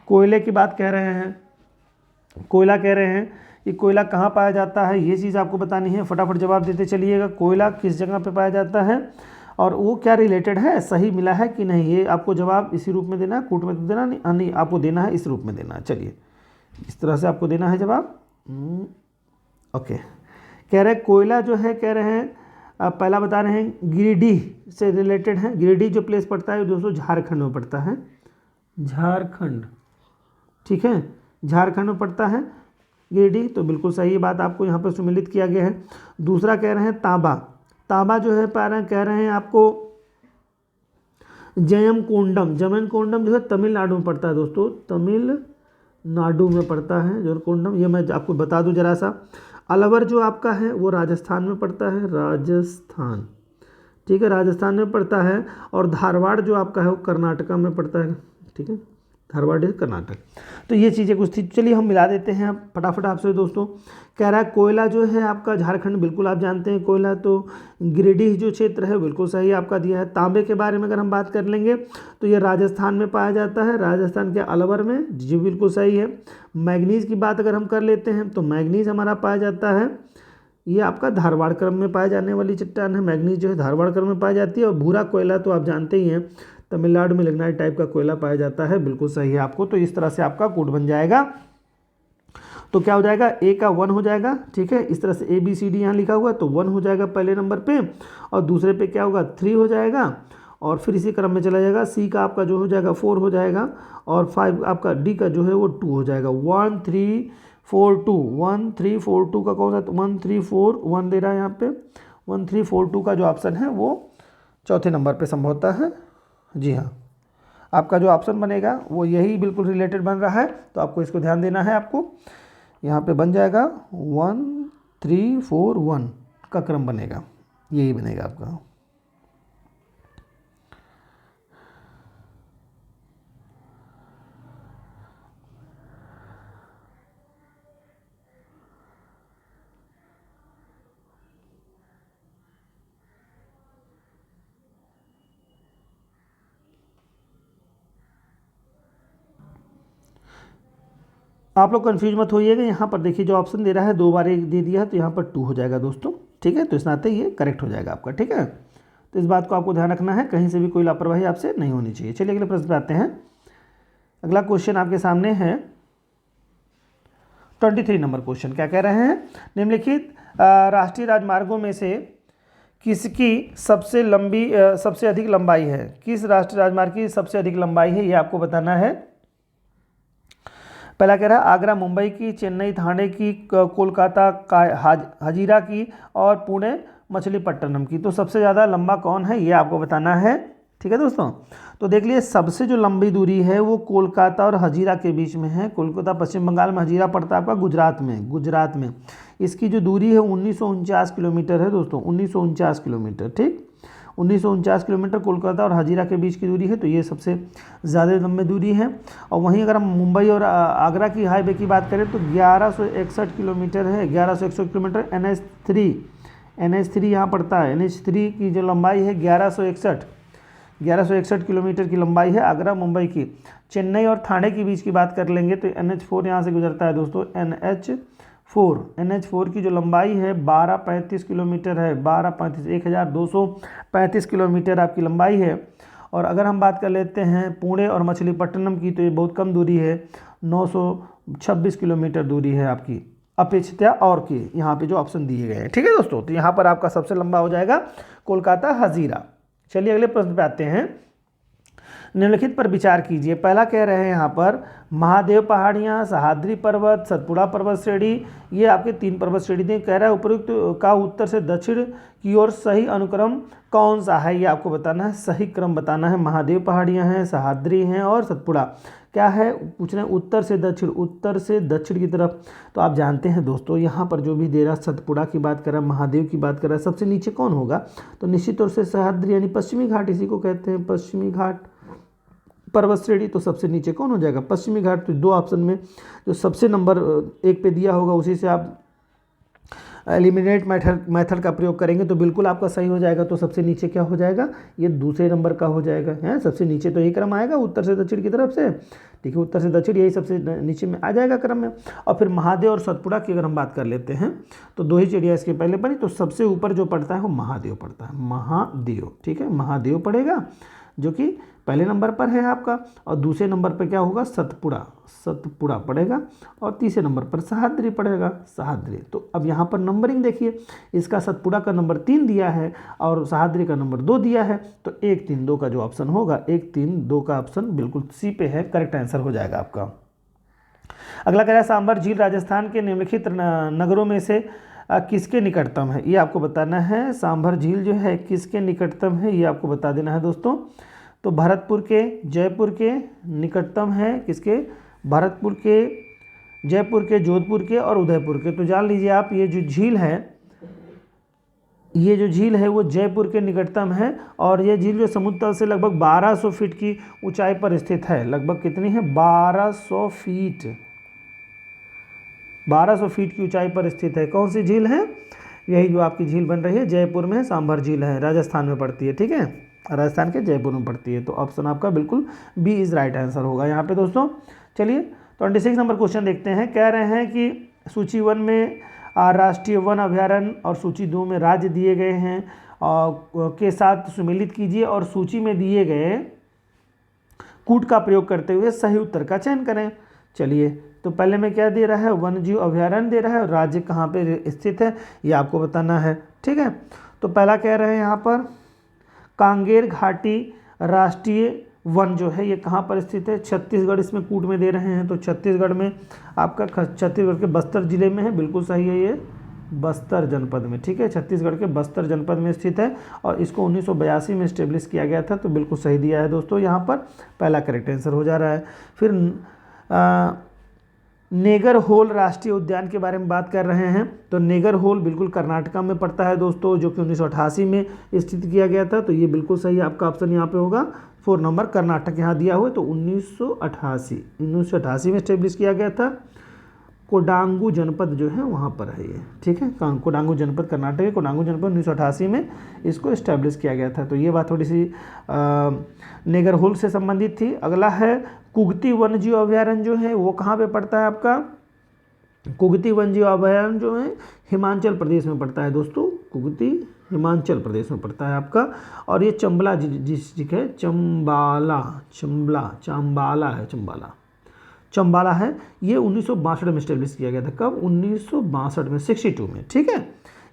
[SPEAKER 1] कोयले की बात कह रहे हैं, कोयला कह रहे हैं ये कोयला कहाँ पाया जाता है, ये चीज़ आपको बतानी है। फटाफट जवाब देते चलिएगा, कोयला किस जगह पे पाया जाता है और वो क्या रिलेटेड है, सही मिला है कि नहीं, ये आपको जवाब इसी रूप में देना है, कूट में तो देना नहीं, नहीं आपको देना है इस रूप में देना है। चलिए इस तरह से आपको देना है जवाब। ओके, कह रहे कोयला जो है, कह रहे हैं पहला बता रहे हैं गिरिडीह से रिलेटेड है। गिरिडीह जो प्लेस पड़ता है दोस्तों झारखंड में पड़ता है, झारखंड, ठीक है, झारखंड में पड़ता है गिरिडीह, तो बिल्कुल सही बात आपको यहाँ पर सुमिलित किया गया है। दूसरा कह रहे हैं तांबा, तांबा जो है कह रहे हैं आपको जयमकोंडम, जयमकोंडम जो है तमिलनाडु में पड़ता है दोस्तों, तमिलनाडु में पड़ता है जयमकोंडम, ये मैं आपको बता दूं जरा सा। अलवर जो आपका है वो राजस्थान में पड़ता है, राजस्थान, ठीक है, राजस्थान में पड़ता है। और धारवाड़ जो आपका है वो कर्नाटका में पड़ता है, ठीक है, धारवाड़ है कर्नाटक। तो ये चीज़ें कुछ थी, चलिए हम मिला देते हैं अब फटाफट आपसे दोस्तों। कह रहा है कोयला जो है आपका झारखंड, बिल्कुल आप जानते हैं कोयला, तो गिरिडीह जो क्षेत्र है बिल्कुल सही आपका दिया है। तांबे के बारे में अगर हम बात कर लेंगे तो ये राजस्थान में पाया जाता है, राजस्थान के अलवर में, जी बिल्कुल सही है। मैग्नीज़ की बात अगर हम कर लेते हैं तो मैग्नीज़ हमारा पाया जाता है, ये आपका धारवाड़ क्रम में पाए जाने वाली चट्टान है, मैग्नीज जो है धारवाड़ क्रम में पाई जाती है। और भूरा कोयला तो आप जानते ही हैं तमिलनाडु में लिग्नाइट टाइप का कोयला पाया जाता है, बिल्कुल सही है आपको। तो इस तरह से आपका कोड बन जाएगा, तो क्या हो जाएगा, ए का 1 हो जाएगा, ठीक है, इस तरह से ABCD यहाँ लिखा हुआ है तो 1 हो जाएगा पहले नंबर पे, और दूसरे पे क्या होगा 3 हो जाएगा, और फिर इसी क्रम में चला जाएगा। सी का आपका जो हो जाएगा 4 हो जाएगा, और 5 आपका डी का जो है वो 2 हो जाएगा। 1 3 4 2, 1 3 4 2 का कौन सा, 1 3 4 1 दे रहा है यहाँ पे, 1 3 4 2 का जो ऑप्शन है वो चौथे नंबर पे संभवतः है। जी हाँ, आपका जो ऑप्शन बनेगा वो यही बिल्कुल रिलेटेड बन रहा है, तो आपको इसको ध्यान देना है। आपको यहाँ पे बन जाएगा 1 3 4 1 का क्रम बनेगा, यही बनेगा आपका। आप लोग कंफ्यूज मत होइएगा, यहाँ पर देखिए जो ऑप्शन दे रहा है 2 बार एक दे दिया है, तो यहाँ पर 2 हो जाएगा दोस्तों, ठीक है, तो इस नाते ये करेक्ट हो जाएगा आपका, ठीक है। तो इस बात को आपको ध्यान रखना है, कहीं से भी कोई लापरवाही आपसे नहीं होनी चाहिए। चलिए अगले प्रश्न पे आते हैं। अगला क्वेश्चन आपके सामने है 23 नंबर क्वेश्चन। क्या कह रहे हैं, निम्नलिखित राष्ट्रीय राजमार्गों में से किसकी सबसे अधिक लंबाई है, किस राष्ट्रीय राजमार्ग की सबसे अधिक लंबाई है, ये आपको बताना है। पहला कह रहा है आगरा मुंबई की, चेन्नई ठाणे की, कोलकाता का हजीरा की, और पुणे मछलीपट्टनम की। तो सबसे ज़्यादा लंबा कौन है ये आपको बताना है, ठीक है दोस्तों। तो देख लिए सबसे जो लंबी दूरी है वो कोलकाता और हजीरा के बीच में है। कोलकाता पश्चिम बंगाल में, हजीरा पड़ता है आपका गुजरात में। इसकी जो दूरी है 1949 किलोमीटर है दोस्तों, 1949 किलोमीटर, ठीक, 1949 किलोमीटर कोलकाता और हजीरा के बीच की दूरी है, तो ये सबसे ज़्यादा लंबी दूरी है। और वहीं अगर हम मुंबई और आगरा की हाईवे की बात करें तो 1161 किलोमीटर है, 1161 किलोमीटर। NH3 यहाँ पड़ता है, NH3 की जो लंबाई है 1161 किलोमीटर की लंबाई है आगरा मुंबई की। चेन्नई और ठाणे के बीच की बात कर लेंगे तो NH4 यहाँ से गुजरता है दोस्तों, NH4 की जो लंबाई है 1235 किलोमीटर है, 1235 किलोमीटर आपकी लंबाई है। और अगर हम बात कर लेते हैं पुणे और मछलीपट्टनम की, तो ये बहुत कम दूरी है, 926 किलोमीटर दूरी है आपकी अपेक्षित और की, यहाँ पे जो ऑप्शन दिए गए हैं, ठीक है दोस्तों। तो यहाँ पर आपका सबसे लंबा हो जाएगा कोलकाता हजीरा। चलिए अगले प्रश्न पे आते हैं। निम्नलिखित पर विचार कीजिए। पहला कह रहे हैं यहाँ पर महादेव पहाड़ियाँ, सह्याद्री पर्वत, सतपुड़ा पर्वत श्रेणी, ये आपके 3 पर्वत श्रेणी दें। कह रहा है उपयुक्त का उत्तर से दक्षिण की ओर सही अनुक्रम कौन सा है, ये आपको बताना है, सही क्रम बताना है। महादेव पहाड़ियाँ हैं, सह्याद्री हैं और सतपुड़ा, क्या है पूछ रहे हैं उत्तर से दक्षिण की तरफ। तो आप जानते हैं दोस्तों यहाँ पर जो भी दे रहा, सतपुड़ा की बात कर रहा है, महादेव की बात कर रहा है, सबसे नीचे कौन होगा, तो निश्चित तौर से सह्याद्री यानी पश्चिमी घाट, इसी को कहते हैं पश्चिमी घाट पर्वत श्रेणी। तो सबसे नीचे कौन हो जाएगा, पश्चिमी घाट। तो 2 ऑप्शन में जो सबसे नंबर 1 पे दिया होगा उसी से आप एलिमिनेट मेथड का प्रयोग करेंगे तो बिल्कुल आपका सही हो जाएगा। तो सबसे नीचे क्या हो जाएगा, ये दूसरे नंबर का हो जाएगा है। सबसे नीचे तो यही क्रम आएगा उत्तर से दक्षिण की तरफ से, ठीक है, उत्तर से दक्षिण यही सबसे नीचे में आ जाएगा क्रम में। और फिर महादेव और सतपुड़ा की अगर हम बात कर लेते हैं तो 2 ही चिड़िया इसके पहले बनी, तो सबसे ऊपर जो पड़ता है वो महादेव पड़ता है, महादेव, ठीक है, महादेव पड़ेगा जो कि पहले नंबर पर है आपका। और दूसरे नंबर पर क्या होगा, सतपुड़ा, सतपुड़ा पड़ेगा। और तीसरे नंबर पर सह्याद्री पड़ेगा, सह्याद्री। तो अब यहाँ पर नंबरिंग देखिए, इसका सतपुड़ा का नंबर 3 दिया है और सह्याद्री का नंबर 2 दिया है, तो 1 3 2 का जो ऑप्शन होगा 1 3 2 का ऑप्शन बिल्कुल सी पे है, करेक्ट आंसर हो जाएगा आपका। अगला कह रहा है सांभर झील राजस्थान के निम्नलिखित नगरों में से किसके निकटतम है, ये आपको बताना है। सांभर झील जो है किसके निकटतम है, ये आपको बता देना है दोस्तों। तो भरतपुर के, जयपुर के निकटतम है किसके, भरतपुर के, जयपुर के, जोधपुर के और उदयपुर के। तो जान लीजिए आप, ये जो झील है, ये जो झील है वो जयपुर के निकटतम है। और ये झील जो समुद्र तल से लगभग 1200 फीट की ऊंचाई पर स्थित है। लगभग कितनी है, 1200 फीट, 1200 फीट की ऊंचाई पर स्थित है। कौन सी झील है, यही जो आपकी झील बन रही है जयपुर में, सांभर झील है, राजस्थान में पड़ती है, ठीक है, राजस्थान के जयपुर में पड़ती है। तो ऑप्शन आपका बिल्कुल बी इज राइट आंसर होगा यहाँ पे दोस्तों। चलिए 26 नंबर क्वेश्चन देखते हैं। कह रहे हैं कि सूची 1 में राष्ट्रीय वन अभ्यारण्य और सूची 2 में राज्य दिए गए हैं के साथ सुमेलित कीजिए और सूची में दिए गए कूट का प्रयोग करते हुए सही उत्तर का चयन करें। चलिए, तो पहले में क्या दे रहा है, वन्यजीव अभ्यारण्य दे रहा है और राज्य कहाँ पे स्थित है ये आपको बताना है, ठीक है। तो पहला कह रहे हैं यहाँ पर कांगेर घाटी राष्ट्रीय वन जो है ये कहाँ पर स्थित है, छत्तीसगढ़ इसमें कूट में दे रहे हैं। तो छत्तीसगढ़ में आपका छत्तीसगढ़ के बस्तर जिले में है, बिल्कुल सही है, ये बस्तर जनपद में, ठीक है, छत्तीसगढ़ के बस्तर जनपद में स्थित है और इसको 1982 में इस्टेब्लिश किया गया था। तो बिल्कुल सही दिया है दोस्तों, यहाँ पर पहला करेक्ट आंसर हो जा रहा है। फिर नेगर होल राष्ट्रीय उद्यान के बारे में बात कर रहे हैं। तो नेगर होल बिल्कुल कर्नाटका में पड़ता है दोस्तों, जो कि 1988 में स्थित किया गया था। तो ये बिल्कुल सही आपका ऑप्शन यहाँ पे होगा, 4 नंबर कर्नाटक यहाँ दिया हुआ है। तो 1988 में स्टेब्लिश किया गया था। कोडांगू जनपद जो है वहाँ पर है ये, ठीक है, कोडांगू जनपद कर्नाटक के कोडांगू जनपद 1988 में इसको इस्टेब्लिश किया गया था। तो ये बात थोड़ी सी नेगर होल से संबंधित थी। अगला है कुगती वन्यजीव अभ्यारण्य जो है वो कहाँ पे पड़ता है आपका, कुगती वन्यजीव अभ्यारण्य जो है हिमाचल प्रदेश में पड़ता है दोस्तों, कुगती हिमाचल प्रदेश में पड़ता है आपका। और ये चंबला डिस्ट्रिक्ट है, चंबाला है। ये 1962 में इस्टेब्लिश किया गया था। कब, 1962 में, 62 में, ठीक है,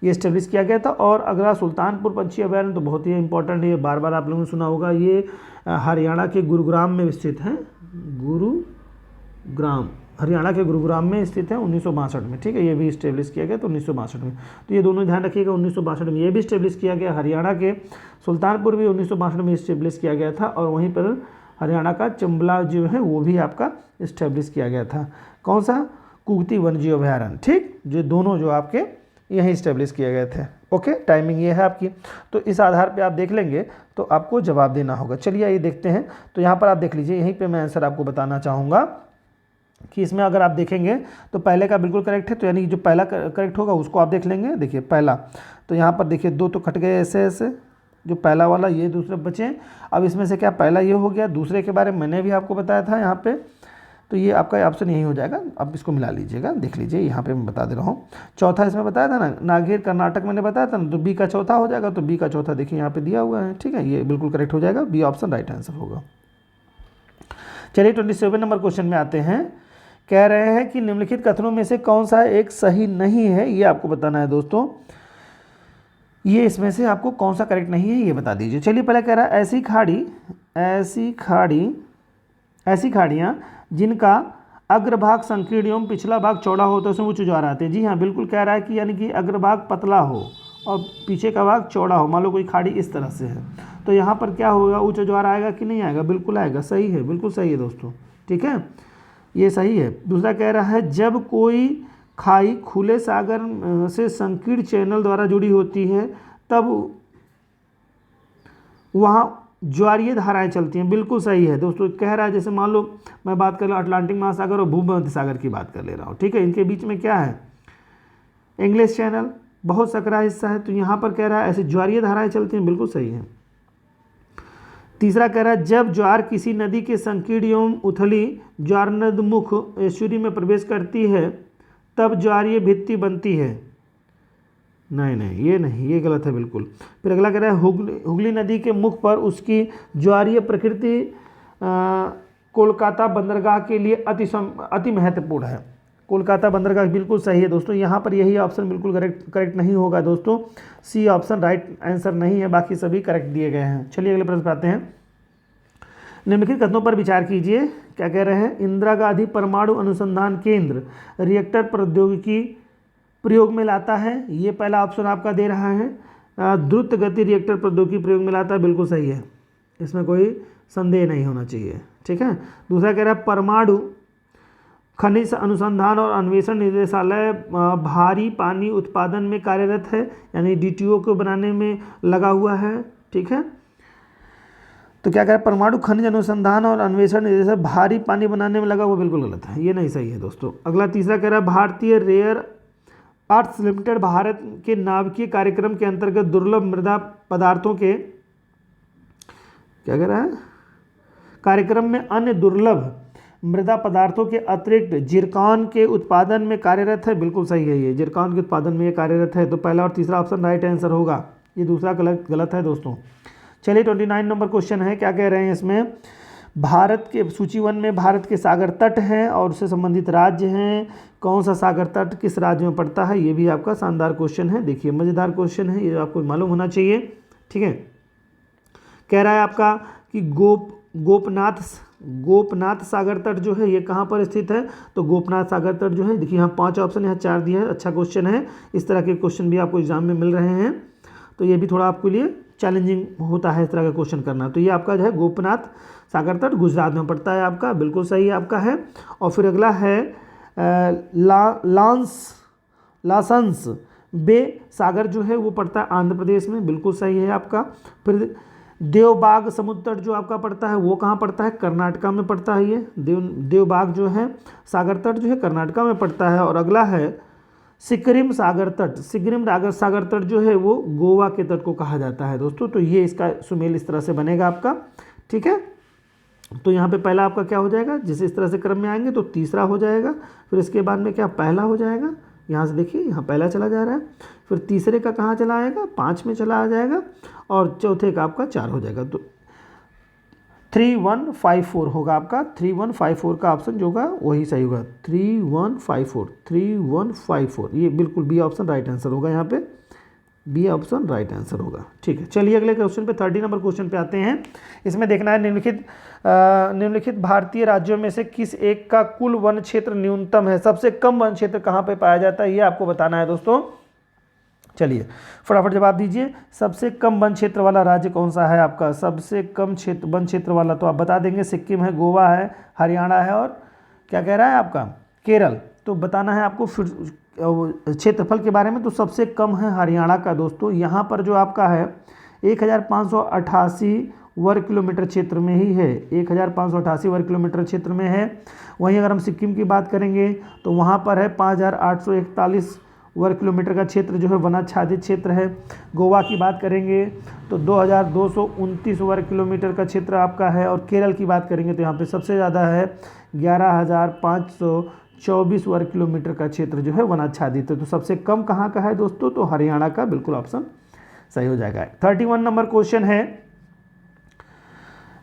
[SPEAKER 1] ये इस्टेब्लिश किया गया था। और अगला सुल्तानपुर पंछी अभ्यारण्य तो बहुत ही इंपॉर्टेंट है, ये बार बार आप लोगों ने सुना होगा। ये हरियाणा के गुरुग्राम में स्थित है, गुरुग्राम, हरियाणा के गुरुग्राम में स्थित है 1962 में, ठीक है, ये भी इस्टेब्लिश किया गया तो 1962 में। तो ये दोनों ध्यान रखिएगा, 1962 में ये भी इस्टेब्लिश किया गया। हरियाणा के सुल्तानपुर भी 1962 में इस्टेब्लिश किया गया था और वहीं पर हरियाणा का चंबला जो है वो भी आपका इस्टेब्लिश किया गया था। कौन सा, कुगती वन्यजीव अभ्यारण्य, ठीक, जो दोनों जो आपके यहीं इस्टेब्लिश किए गए थे। ओके, टाइमिंग ये है आपकी। तो इस आधार पे आप देख लेंगे तो आपको जवाब देना होगा। चलिए ये देखते हैं। तो यहाँ पर आप देख लीजिए, यहीं पे मैं आंसर आपको बताना चाहूँगा कि इसमें अगर आप देखेंगे तो पहले का बिल्कुल करेक्ट है। तो यानी जो पहला करेक्ट होगा उसको आप देख लेंगे। देखिए पहला, तो यहाँ पर देखिए 2 तो कट गए ऐसे ऐसे, जो पहला वाला, ये दूसरे बचे। अब इसमें से क्या पहला ये हो गया, दूसरे के बारे में मैंने भी आपको बताया था यहाँ पे। तो ये आपका ऑप्शन यही हो जाएगा। अब इसको मिला लीजिएगा, देख लीजिए यहाँ पे मैं बता दे रहा हूँ। चौथा इसमें बताया था ना, नागेर कर्नाटक मैंने बताया था ना, तो बी का चौथा हो जाएगा। तो बी का चौथा देखिए यहाँ पे दिया हुआ है, ठीक है, ये बिल्कुल करेक्ट हो जाएगा, बी ऑप्शन राइट आंसर होगा। चलिए 27 नंबर क्वेश्चन में आते हैं। कह रहे हैं कि निम्नलिखित कथनों में से कौन सा एक सही नहीं है, ये आपको बताना है दोस्तों। ये इसमें से आपको कौन सा करेक्ट नहीं है ये बता दीजिए। चलिए पहले कह रहा है ऐसी खाड़ियाँ जिनका अग्रभाग संकीर्ण एवं पिछला भाग चौड़ा हो तो उसमें उच्च ज्वार आते हैं। जी हाँ, बिल्कुल कह रहा है कि यानी कि अग्रभाग पतला हो और पीछे का भाग चौड़ा हो। मान लो कोई खाड़ी इस तरह से है तो यहाँ पर क्या होगा, उच्च ज्वार आएगा कि नहीं आएगा, बिल्कुल आएगा, सही है, बिल्कुल सही है दोस्तों, ठीक है, ये सही है। दूसरा कह रहा है जब कोई खाई खुले सागर से संकीर्ण चैनल द्वारा जुड़ी होती है तब वहाँ ज्वारीय धाराएं चलती हैं, बिल्कुल सही है दोस्तों। कह रहा है जैसे मान लो मैं बात कर रहा हूँ अटलांटिक महासागर और भूमध्य सागर की बात कर ले रहा हूँ, ठीक है, इनके बीच में क्या है, इंग्लिश चैनल, बहुत सकरा हिस्सा है, तो यहाँ पर कह रहा है ऐसे ज्वारीय धाराएं चलती हैं, बिल्कुल सही है। तीसरा कह रहा है जब ज्वार किसी नदी के संकीर्ण एवं उथली ज्वारनदमुख एस्चुरी में प्रवेश करती है तब ज्वारीय भित्ति बनती है। नहीं नहीं, ये नहीं, ये गलत है बिल्कुल। फिर अगला कह रहा है हुगली नदी के मुख पर उसकी ज्वारीय प्रकृति कोलकाता बंदरगाह के लिए अति महत्वपूर्ण है। कोलकाता बंदरगाह बिल्कुल सही है दोस्तों। यहाँ पर यही ऑप्शन बिल्कुल करेक्ट नहीं होगा दोस्तों, सी ऑप्शन राइट आंसर नहीं है, बाकी सभी करेक्ट दिए गए हैं। चलिए अगले प्रश्न पर आते हैं। निम्नलिखित कथनों पर विचार कीजिए। क्या कह रहे हैं? इंदिरा गांधी परमाणु अनुसंधान केंद्र रिएक्टर प्रौद्योगिकी प्रयोग में लाता है, ये पहला ऑप्शन आपका दे रहा है। द्रुत गति रिएक्टर प्रौद्योगिकी प्रयोग में लाता है, बिल्कुल सही है, इसमें कोई संदेह नहीं होना चाहिए। ठीक है। दूसरा कह रहा है परमाणु खनिज अनुसंधान और अन्वेषण निदेशालय भारी पानी उत्पादन में कार्यरत है, यानी डीटीओ को बनाने में लगा हुआ है। ठीक है। तो क्या कह रहा है? परमाणु खनिज अनुसंधान और अन्वेषण निदेशालय भारी पानी बनाने में लगा हुआ, बिल्कुल गलत है, ये नहीं सही है दोस्तों। अगला तीसरा कह रहा है भारतीय रेयर अर्थ्स लिमिटेड भारत के नाभिकीय कार्यक्रम के अंतर्गत दुर्लभ मृदा पदार्थों के क्या कह रहा है? कार्यक्रम में अन्य दुर्लभ मृदा पदार्थों के अतिरिक्त जिरकॉन के उत्पादन में कार्यरत है, बिल्कुल सही है, ये जिरकॉन के उत्पादन में ये कार्यरत है। तो पहला और तीसरा ऑप्शन राइट आंसर होगा, ये दूसरा गलत है दोस्तों। चलिए 29 नंबर क्वेश्चन है। क्या कह रहे हैं इसमें? भारत के सूची 1 में भारत के सागर तट हैं और उससे संबंधित राज्य हैं, कौन सा सागर तट किस राज्य में पड़ता है, ये भी आपका शानदार क्वेश्चन है। देखिए मज़ेदार क्वेश्चन है, ये आपको मालूम होना चाहिए। ठीक है। कह रहा है आपका कि गोपनाथ सागर तट जो है ये कहाँ पर स्थित है? तो गोपनाथ सागर तट जो है, देखिए यहाँ 5 ऑप्शन, यहाँ 4 दिया है। अच्छा क्वेश्चन है, इस तरह के क्वेश्चन भी आपको एग्जाम में मिल रहे हैं, तो ये भी थोड़ा आपके लिए चैलेंजिंग होता है इस तरह का क्वेश्चन करना। तो ये आपका जो है गोपनाथ सागर तट गुजरात में पड़ता है आपका, बिल्कुल सही आपका है। और फिर अगला है लासंस बे सागर जो है वो पड़ता है आंध्र प्रदेश में, बिल्कुल सही है आपका। फिर देवबाग समुद्र तट जो आपका पड़ता है वो कहाँ पड़ता है? कर्नाटका में पड़ता है। ये देवबाग जो है सागर तट जो है कर्नाटका में पड़ता है। और अगला है सिक्किम सागर तट सागर तट जो है वो गोवा के तट को कहा जाता है दोस्तों। तो ये इसका सुमेल इस तरह से बनेगा आपका। ठीक है। तो यहाँ पे पहला आपका क्या हो जाएगा? जैसे इस तरह से क्रम में आएंगे तो तीसरा हो जाएगा, फिर इसके बाद में क्या पहला हो जाएगा, यहाँ से देखिए यहाँ पहला चला जा रहा है, फिर तीसरे का कहाँ चला आएगा? 5 में चला आ जाएगा, और चौथे का आपका 4 हो जाएगा। तो 3154 होगा आपका, 3154 का ऑप्शन जो होगा वही सही होगा। 3154 ये बिल्कुल बी ऑप्शन राइट आंसर होगा, यहाँ पे बी ऑप्शन राइट आंसर होगा। ठीक है। चलिए अगले क्वेश्चन पे 30 नंबर क्वेश्चन पे आते हैं। इसमें देखना है निम्नलिखित भारतीय राज्यों में से किस एक का कुल वन क्षेत्र न्यूनतम है? सबसे कम वन क्षेत्र कहाँ पे पाया जाता है, ये आपको बताना है दोस्तों। चलिए फटाफट जवाब दीजिए। सबसे कम वन क्षेत्र वाला राज्य कौन सा है आपका? सबसे कम वन क्षेत्र वाला तो आप बता देंगे, सिक्किम है, गोवा है, हरियाणा है, और क्या कह रहा है आपका? केरल। तो बताना है आपको फिर क्षेत्रफल के बारे में। तो सबसे कम है हरियाणा का दोस्तों, यहाँ पर जो आपका है 1588 वर्ग किलोमीटर क्षेत्र में ही है, 1588 वर्ग किलोमीटर क्षेत्र में है। वहीं अगर हम सिक्किम की बात करेंगे तो वहाँ पर है 5841 वर्ग किलोमीटर का क्षेत्र जो है वनाच्छादित क्षेत्र है। गोवा की बात करेंगे तो 2229 वर्ग किलोमीटर का क्षेत्र आपका है। और केरल की बात करेंगे तो यहाँ पे सबसे ज़्यादा है 11524 वर्ग किलोमीटर का क्षेत्र जो है वनाच्छादित है। तो सबसे कम कहाँ का है दोस्तों? तो हरियाणा का बिल्कुल ऑप्शन सही हो जाएगा। 31 नंबर क्वेश्चन है।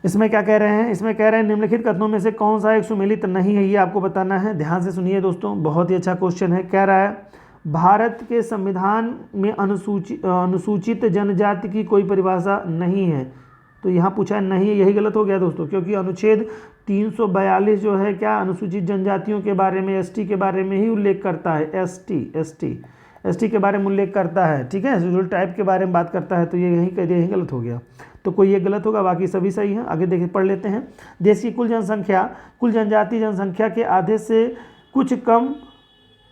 [SPEAKER 1] इसमें क्या कह रहे हैं? इसमें कह रहे हैं निम्नलिखित कथनों में से कौन सा एक सुमेलित नहीं है, ये आपको बताना है। ध्यान से सुनिए दोस्तों, बहुत ही अच्छा क्वेश्चन है। कह रहा है भारत के संविधान में अनुसूचित जनजाति की कोई परिभाषा नहीं है। तो यहाँ पूछा है नहीं है, यही गलत हो गया दोस्तों, क्योंकि अनुच्छेद 342 जो है क्या अनुसूचित जनजातियों के बारे में, एसटी के बारे में ही उल्लेख करता है। एसटी के बारे में उल्लेख करता है। ठीक है। शेड्यूल टाइप के बारे में बात करता है, तो ये यही कह दिया, यही गलत हो गया। तो कोई ये गलत होगा, बाकी सभी सही हैं। आगे देखिए पढ़ लेते हैं। देश की कुल जनसंख्या कुल जनजाति जनसंख्या के आधे से कुछ कम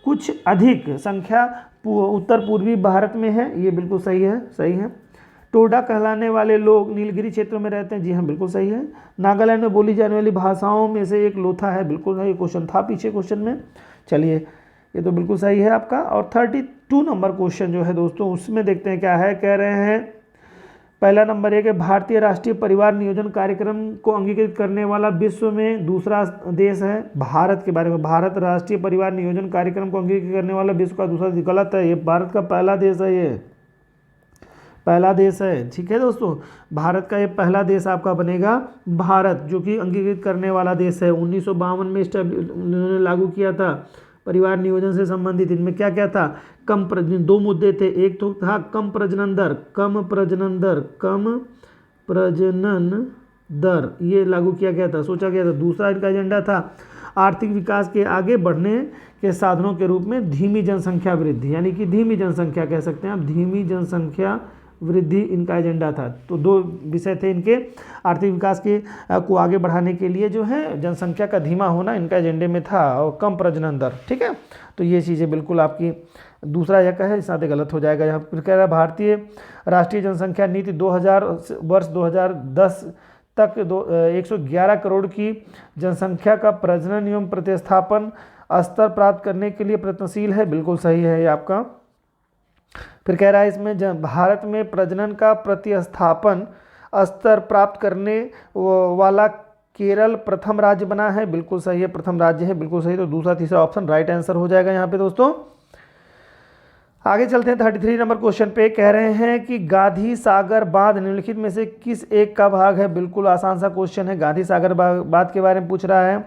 [SPEAKER 1] कुछ अधिक संख्या उत्तर पूर्वी भारत में है, ये बिल्कुल सही है। टोडा कहलाने वाले लोग नीलगिरी क्षेत्र में रहते हैं, जी हाँ बिल्कुल सही है। नागालैंड में बोली जाने वाली भाषाओं में से एक लोथा है, बिल्कुल सही क्वेश्चन था पीछे क्वेश्चन में। चलिए ये तो बिल्कुल सही है आपका। और 2 नंबर क्वेश्चन जो है दोस्तों उसमें देखते हैं क्या है। कह रहे हैं पहला नंबर है कि भारतीय राष्ट्रीय परिवार नियोजन कार्यक्रम को अंगीकृत करने वाला विश्व में दूसरा देश है। भारत के बारे में, भारत राष्ट्रीय परिवार नियोजन कार्यक्रम को अंगीकृत करने वाला विश्व का दूसरा, गलत है, ये भारत का पहला देश है, ये पहला देश है। ठीक है दोस्तों, भारत का ये पहला देश आपका बनेगा भारत, जो कि अंगीकृत करने वाला देश है। 1952 में उन्होंने लागू किया था परिवार नियोजन से संबंधित। इनमें क्या क्या था, कम प्रजनन, 2 मुद्दे थे। एक तो था कम प्रजनन दर, ये लागू किया गया था, सोचा गया था। दूसरा इनका एजेंडा था आर्थिक विकास के आगे बढ़ने के साधनों के रूप में धीमी जनसंख्या वृद्धि, यानी कि धीमी जनसंख्या कह सकते हैं आप, धीमी जनसंख्या वृद्धि इनका एजेंडा था। तो 2 विषय थे इनके, आर्थिक विकास के को आगे बढ़ाने के लिए जो है जनसंख्या का धीमा होना इनका एजेंडे में था, और कम प्रजनन दर। ठीक है, तो ये चीज़ें बिल्कुल आपकी दूसरा यह है, साथ ही गलत हो जाएगा। यहाँ पर कह रहा है भारतीय राष्ट्रीय जनसंख्या नीति 2000 वर्ष 2010 तक 111 करोड़ की जनसंख्या का प्रजनन एवं प्रतिस्थापन स्तर प्राप्त करने के लिए प्रयत्नशील है। बिल्कुल सही है ये आपका। फिर कह रहा है इसमें भारत में प्रजनन का प्रतिस्थापन स्तर प्राप्त करने वाला केरल प्रथम राज्य बना है। बिल्कुल सही है, प्रथम राज्य है, बिल्कुल सही। तो दूसरा तीसरा ऑप्शन राइट आंसर हो जाएगा यहाँ पे दोस्तों। आगे चलते हैं 33 नंबर क्वेश्चन पे। कह रहे हैं कि गांधी सागर बांध निम्नलिखित में से किस एक का भाग है। बिल्कुल आसान सा क्वेश्चन है, गांधी सागर बांध के बारे में पूछ रहा है।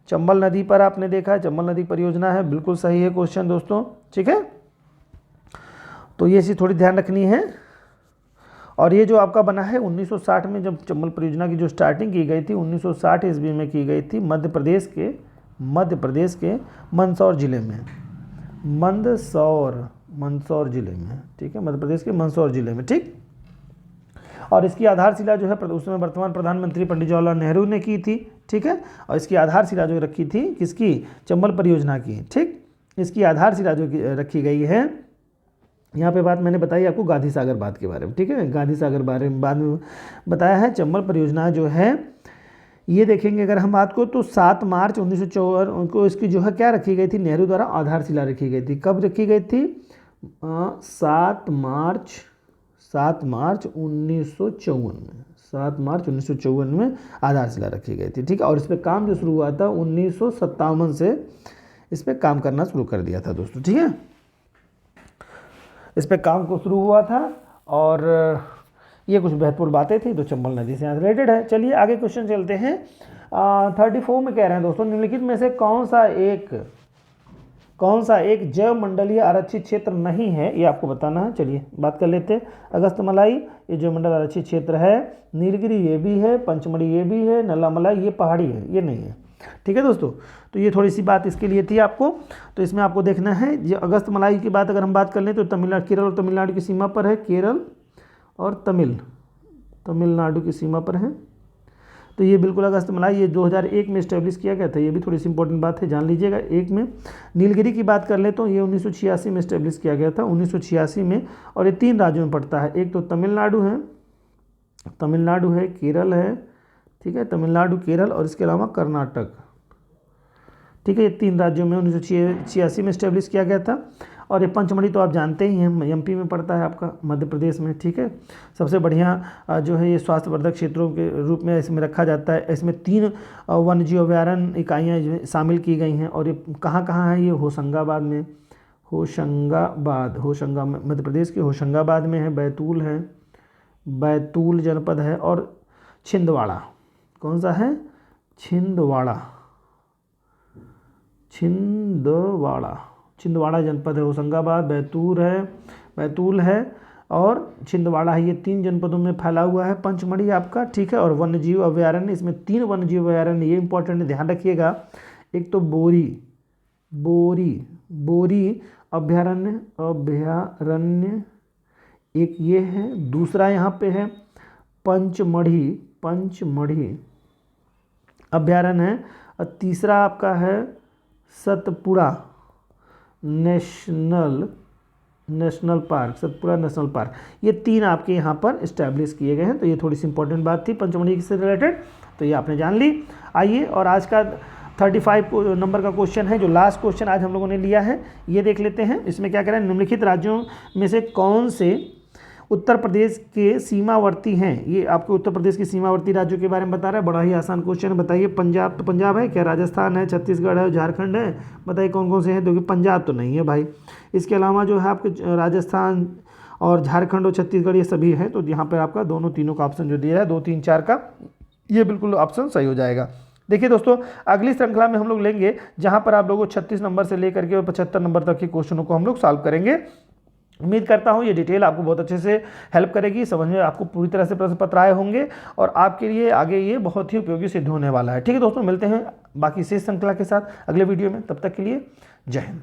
[SPEAKER 1] चंबल नदी पर आपने देखा है, चंबल नदी परियोजना है, बिल्कुल सही है क्वेश्चन दोस्तों। ठीक है, तो ये चीज़ थोड़ी ध्यान रखनी है। और ये जो आपका बना है 1960 में, जब चंबल परियोजना की जो स्टार्टिंग की गई थी 1960 ईस्वी में की गई थी, मध्य प्रदेश के मंदसौर जिले में, मंदसौर जिले में। ठीक है, मध्य प्रदेश के मंदसौर जिले में। ठीक, और इसकी आधारशिला जो है उसमें वर्तमान प्रधानमंत्री पंडित जवाहरलाल नेहरू ने की थी। ठीक है, और इसकी आधारशिला जो रखी थी किसकी, चंबल परियोजना की। ठीक, इसकी आधारशिला जो रखी गई है, यहाँ पे बात मैंने बताई आपको गांधी सागर बांध के बारे में। ठीक है, गांधी सागर बारे में बाद में बताया है। चंबल परियोजना जो है ये देखेंगे अगर हम बात को, तो 7 मार्च 1954 को इसकी जो है क्या रखी गई थी, नेहरू द्वारा आधारशिला रखी गई थी। कब रखी गई थी, 7 मार्च 1954 में, 7 मार्च 1954 में आधारशिला रखी गई थी। ठीक है, और इस पर काम जो शुरू हुआ था 1957 से इस पर काम करना शुरू कर दिया था दोस्तों। ठीक है, इस पे काम को शुरू हुआ था, और ये कुछ महत्वपूर्ण बातें थी, तो चंबल नदी से यहाँ रिलेटेड है। चलिए आगे क्वेश्चन चलते हैं। 34 में कह रहे हैं दोस्तों, निम्नलिखित में से कौन सा एक जैव मंडलीय आरक्षित क्षेत्र नहीं है, ये आपको बताना है। चलिए बात कर लेते हैं। अगस्तमलाई ये जैव मंडल आरक्षित क्षेत्र है, नीलगिरी ये भी है, पंचमढ़ी ये भी है, नल्लामलाई ये पहाड़ी है, ये नहीं है। ठीक है दोस्तों, तो ये थोड़ी सी बात इसके लिए थी आपको। तो इसमें आपको देखना है, ये अगस्तमलाई की बात अगर हम बात कर लें तो तमिलनाडु, केरल और तमिलनाडु की सीमा पर है, केरल और तमिलनाडु की सीमा पर है। तो ये बिल्कुल अगस्तमलाई ये 2001 में इस्टेब्लिश किया गया था, ये भी थोड़ी सी इंपॉर्टेंट बात है, जान लीजिएगा। एक में नीलगिरी की बात कर ले तो ये 1986 में इस्टेब्लिश किया गया था, 1986 में, और ये 3 राज्यों में पड़ता है। एक तो तमिलनाडु है, केरल है। ठीक है, तमिलनाडु, केरल और इसके अलावा कर्नाटक। ठीक है, ये 3 राज्यों में 1986 में इस्टेब्लिश किया गया था। और ये पंचमढ़ी तो आप जानते ही हैं, एमपी में पड़ता है आपका, मध्य प्रदेश में। ठीक है, सबसे बढ़िया जो है ये स्वास्थ्यवर्धक क्षेत्रों के रूप में इसमें रखा जाता है। इसमें 3 वन्यजीव अभयारण्य इकाइयाँ शामिल की गई हैं, और ये कहाँ है, ये होशंगाबाद मध्य प्रदेश के होशंगाबाद में है, बैतूल जनपद है, और छिंदवाड़ा, कौन सा है, छिंदवाड़ा जनपद है। होशंगाबाद, बैतूल है और छिंदवाड़ा है, ये 3 जनपदों में फैला हुआ है पंचमढ़ी आपका। ठीक है, और वन्यजीव अभयारण्य, इसमें 3 वन्यजीव अभयारण्य, ये इंपॉर्टेंट है, ध्यान रखिएगा। एक तो बोरी अभयारण्य, एक ये है, दूसरा यहाँ पे है पंचमढ़ी अभयारण्य है, और तीसरा आपका है सतपुड़ा नेशनल पार्क। ये 3 आपके यहाँ पर इस्टेब्लिश किए गए हैं। तो ये थोड़ी सी इंपॉर्टेंट बात थी पंचमढ़ी से रिलेटेड, तो ये आपने जान ली। आइए और आज का 35 नंबर का क्वेश्चन है, जो लास्ट क्वेश्चन आज हम लोगों ने लिया है, ये देख लेते हैं। इसमें क्या कह रहा है, निम्नलिखित राज्यों में से कौन से उत्तर प्रदेश के सीमावर्ती हैं। ये आपको उत्तर प्रदेश के सीमावर्ती राज्यों के बारे में बता रहा है। बड़ा ही आसान क्वेश्चन है। बताइए, पंजाब, तो पंजाब है क्या, राजस्थान है, छत्तीसगढ़ है, झारखंड है, बताइए कौन कौन से हैं। देखिए पंजाब तो नहीं है भाई। इसके अलावा जो है आपके राजस्थान और झारखंड और छत्तीसगढ़ ये सभी हैं। तो यहाँ पर आपका दोनों तीनों का ऑप्शन जो दिया है 2, 3, 4 का, ये बिल्कुल ऑप्शन सही हो जाएगा। देखिए दोस्तों, अगली श्रृंखला में हम लोग लेंगे जहाँ पर आप लोगों को 36 नंबर से लेकर के 75 नंबर तक के क्वेश्चनों को हम लोग सॉल्व करेंगे। उम्मीद करता हूँ ये डिटेल आपको बहुत अच्छे से हेल्प करेगी, समझ में आपको पूरी तरह से प्रश्न पत्र आए होंगे और आपके लिए आगे ये बहुत ही उपयोगी सिद्ध होने वाला है। ठीक है दोस्तों, मिलते हैं बाकी शेष श्रृंखला के साथ अगले वीडियो में। तब तक के लिए जय हिंद।